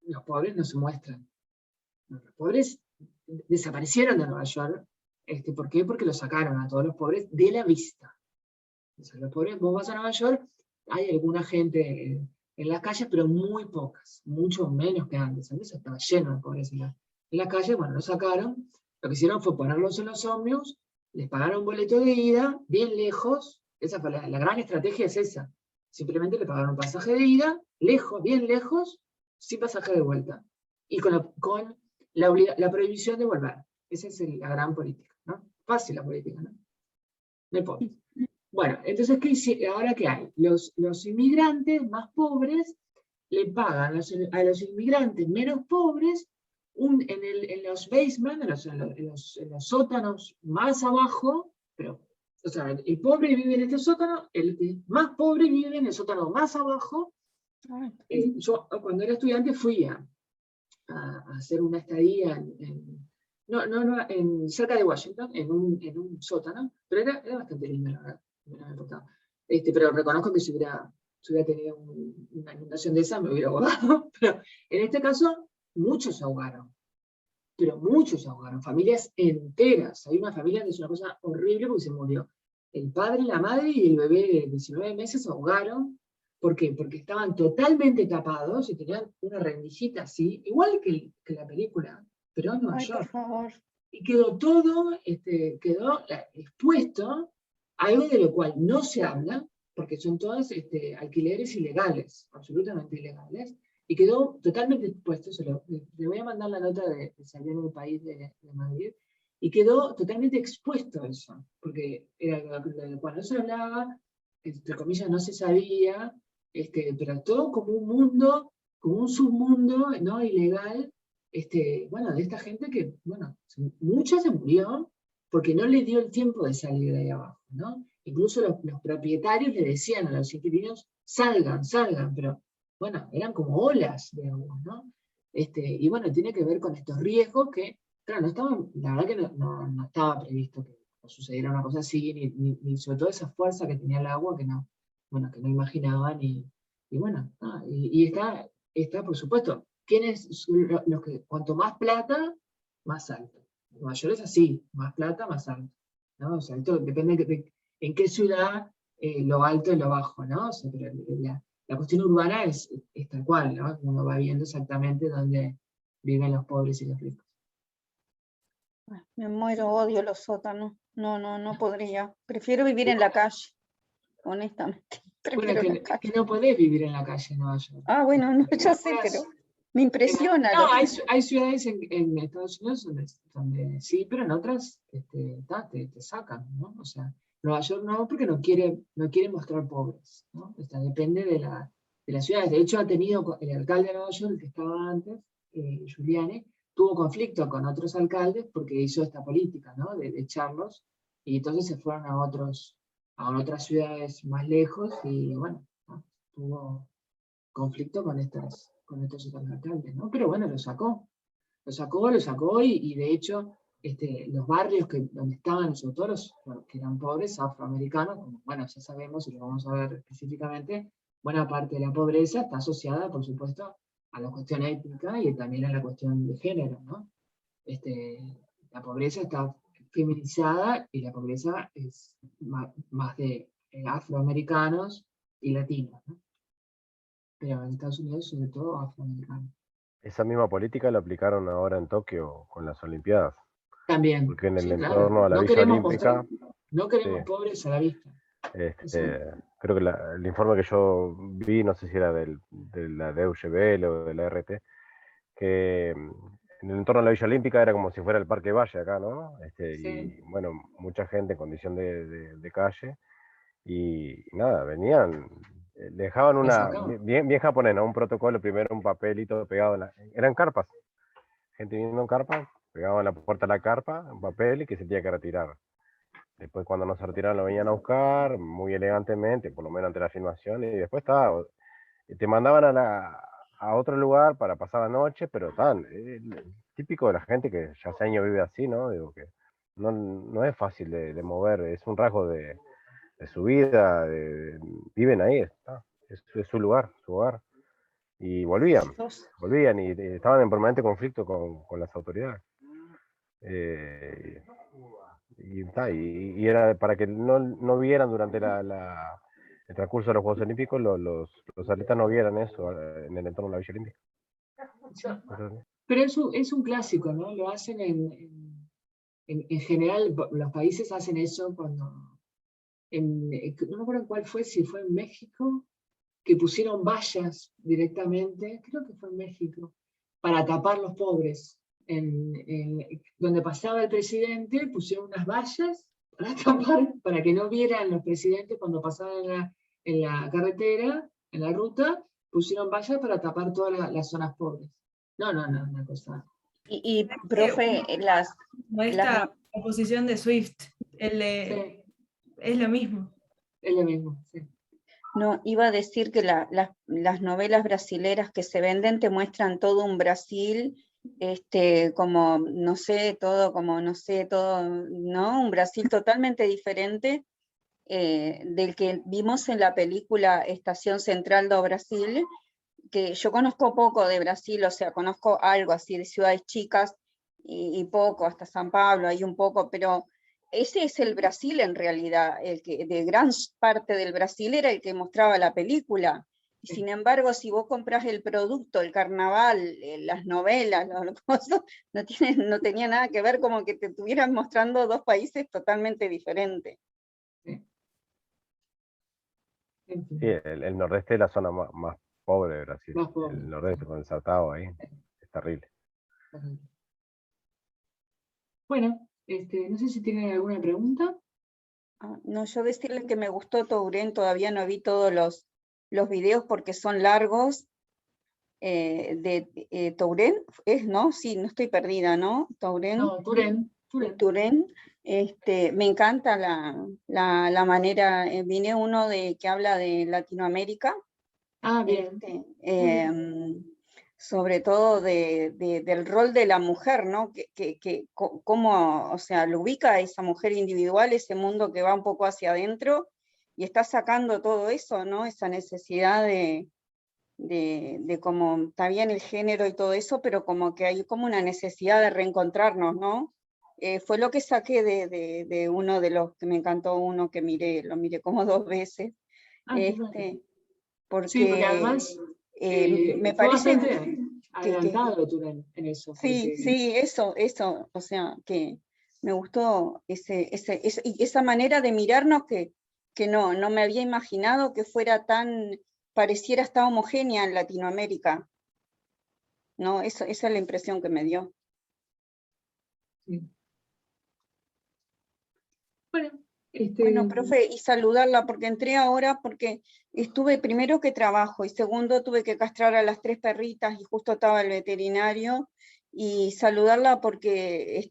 los pobres no se muestran. Los pobres desaparecieron de Nueva York. ¿Por qué? Porque los sacaron a todos los pobres de la vista. O sea, los pobres, vos vas a Nueva York, hay alguna gente en las calles, pero muy pocas, mucho menos que antes. Antes estaba lleno de pobres en la calle, bueno, los sacaron, lo que hicieron fue ponerlos en los ómnibus, les pagaron un boleto de ida, bien lejos, esa fue la gran estrategia es esa, simplemente le pagaron un pasaje de ida, lejos, bien lejos, sin pasaje de vuelta, y con la prohibición de volver. Esa es la gran política, ¿no? Fácil la política, ¿no? No importa. Bueno, entonces, ¿ahora qué hay? Los inmigrantes más pobres le pagan a los inmigrantes menos pobres en los basements, en los sótanos más abajo, pero, o sea, el pobre vive en este sótano, el más pobre vive en el sótano más abajo. Yo cuando era estudiante fui a hacer una estadía cerca de Washington, en un sótano, pero era bastante lindo, la verdad. No me importaba. Pero reconozco que si hubiera tenido una inundación de esa, me hubiera ahogado. Pero en este caso, muchos se ahogaron. Pero muchos se ahogaron, familias enteras. Hay una familia que es una cosa horrible porque se murió. El padre, la madre y el bebé de 19 meses se ahogaron. ¿Por qué? Porque estaban totalmente tapados y tenían una rendijita así, igual que la película, pero en Nueva York.
Por favor.
Y quedó todo, quedó expuesto, algo de lo cual no se habla, porque son todos alquileres ilegales, absolutamente ilegales, y quedó totalmente expuesto, le voy a mandar la nota de Salió en el País de Madrid, y quedó totalmente expuesto eso, porque era lo cual no se hablaba, entre comillas no se sabía, pero todo como un mundo, como un submundo, ¿no? Ilegal, bueno, de esta gente que, bueno, mucha se murió porque no le dio el tiempo de salir de ahí abajo, ¿no? Incluso los propietarios le decían a los inquilinos, salgan, pero, bueno, eran como olas de agua, ¿no? Y bueno, tiene que ver con estos riesgos que, claro, la verdad que no estaba previsto que sucediera una cosa así, ni sobre todo esa fuerza que tenía el agua que no imaginaban, y bueno, y está, por supuesto, ¿quiénes son los que, cuanto más plata, más alto? Nueva York es así, más plata, más alto, ¿no? O sea, esto depende en qué ciudad, lo alto y lo bajo, ¿no? O sea, pero la cuestión urbana es tal cual, ¿no? Uno va viendo exactamente dónde viven los pobres y los ricos.
Me muero, odio los sótanos. No podría. Prefiero vivir en la calle, honestamente.
Bueno,
Prefiero la calle.
que no podés vivir en la calle en Nueva York.
Ah, bueno, no, ya sé, pero me impresiona.
No, hay ciudades en Estados Unidos donde sí, pero en otras te sacan, ¿no? O sea, Nueva York no, porque no quiere mostrar pobres, ¿no? O sea, depende de las ciudades. De hecho, ha tenido el alcalde de Nueva York, el que estaba antes, Giuliani, tuvo conflicto con otros alcaldes porque hizo esta política, ¿no? De echarlos, y entonces se fueron a otras ciudades más lejos, y bueno, ¿no? Tuvo conflicto con estos otros alcaldes, ¿no? Pero bueno, lo sacó, y de hecho, los barrios donde estaban, sobre todo los que eran pobres, afroamericanos, como, bueno, ya sabemos, y lo vamos a ver específicamente, buena parte de la pobreza está asociada, por supuesto, a la cuestión étnica y también a la cuestión de género, ¿no? La pobreza está feminizada, y la pobreza es más de afroamericanos y latinos, ¿no? Pero en Estados Unidos, sobre todo, afroamericanos.
Esa misma política la aplicaron ahora en Tokio con las Olimpiadas.
También.
Porque en el
Sí,
entorno
claro.
a la
No
Villa
queremos
Olímpica,
no queremos
sí,
pobres a la vista.
creo que el informe que yo vi, no sé si era de la Deutsche Welle o de la RT, que en el entorno de la Villa Olímpica era como si fuera el Parque Valle acá, ¿no?
Sí.
Y bueno, mucha gente en condición de calle, y nada, venían, le dejaban bien japonés, ¿no? Un protocolo, primero un papelito pegado eran carpas, gente viniendo en carpas, pegaban la puerta a la carpa, un papel, y que se tenía que retirar. Después, cuando no se retiraron, lo venían a buscar muy elegantemente, por lo menos ante la filmación, y después te mandaban a otro lugar para pasar la noche, pero típico de la gente que ya hace años vive así, ¿no? Digo que no es fácil de mover, es un rasgo de su vida, viven ahí, es su lugar, su hogar. Y volvían y estaban en permanente conflicto con las autoridades. Y era para que no vieran durante el transcurso de los Juegos Olímpicos, los atletas no vieran eso en el entorno de la Villa Olímpica.
Pero es un clásico, ¿no? Lo hacen en general, los países hacen eso cuando, no me acuerdo cuál fue, si fue en México, que pusieron vallas directamente, creo que fue en México, para tapar los pobres. Donde pasaba el presidente, pusieron unas vallas para tapar, para que no vieran los presidentes cuando pasaban en la carretera, en la ruta, pusieron vallas para tapar todas las zonas pobres. No, una cosa.
Y profe,
Como esta oposición de Swift,
Sí,
es lo mismo.
es lo mismo, sí.
no, iba a decir que las novelas brasileras que se venden te muestran todo un Brasil, como, no sé, todo, ¿no? Un Brasil totalmente diferente del que vimos en la película Estación Central do Brasil, que yo conozco poco de Brasil, o sea, conozco algo así de ciudades chicas y poco, hasta San Pablo, hay un poco, pero ese es el Brasil en realidad, el que de gran parte del Brasil era el que mostraba la película. Y sin embargo, si vos compras el producto, el carnaval, las novelas, los cosas, no tenía nada que ver, como que te estuvieran mostrando dos países totalmente diferentes.
Sí, el nordeste es la zona más pobre de Brasil.
Más pobre.
El nordeste con el Saltado ahí. Es terrible.
Bueno, no sé si tienen alguna pregunta.
No, yo decirle que me gustó Tourén, todavía no vi todos los videos porque son largos. De Tourén, ¿no? Sí, no estoy perdida, ¿no? Tourén.
No, Turén.
Tourén. Me encanta la manera, viene uno que habla de Latinoamérica.
Ah, bien.
Sobre todo del rol de la mujer, ¿no? Cómo, o sea, lo ubica a esa mujer individual, ese mundo que va un poco hacia adentro, y está sacando todo eso, ¿no? Esa necesidad de cómo está bien el género y todo eso, pero como que hay como una necesidad de reencontrarnos, ¿no? Fue lo que saqué de uno de los que me encantó, uno que lo miré como 2 veces, porque,
sí, porque además
me
fue
parece
bastante adelantado Turén en eso.
Sí, sí, eso, o sea, que me gustó esa manera de mirarnos que no me había imaginado que fuera pareciera hasta homogénea en Latinoamérica. No, esa es la impresión que me dio.
Sí. Bueno,
Bueno, profe, y saludarla porque entré ahora porque estuve primero que trabajo y segundo tuve que castrar a las 3 perritas y justo estaba el veterinario, y saludarla porque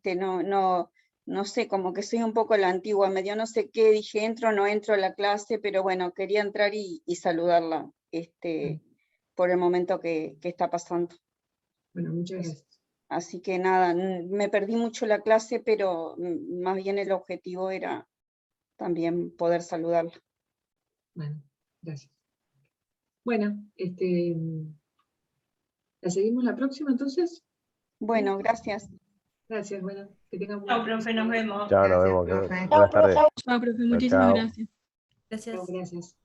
no sé, como que soy un poco la antigua, medio no sé qué, dije entro o no entro a la clase, pero bueno, quería entrar y saludarla por el momento que está pasando.
Bueno, muchas gracias.
Así que nada, me perdí mucho la clase, pero más bien el objetivo era también poder saludarla.
Bueno, gracias. Bueno, ¿la seguimos la próxima entonces?
Bueno, gracias.
Gracias, bueno, que tengan
Chao, profe, nos vemos.
Chao, nos
Gracias,
vemos.
profe.
Buenas tardes.
Chao, profe,
Chao,
muchísimas
chao.
gracias.
Gracias.
Gracias.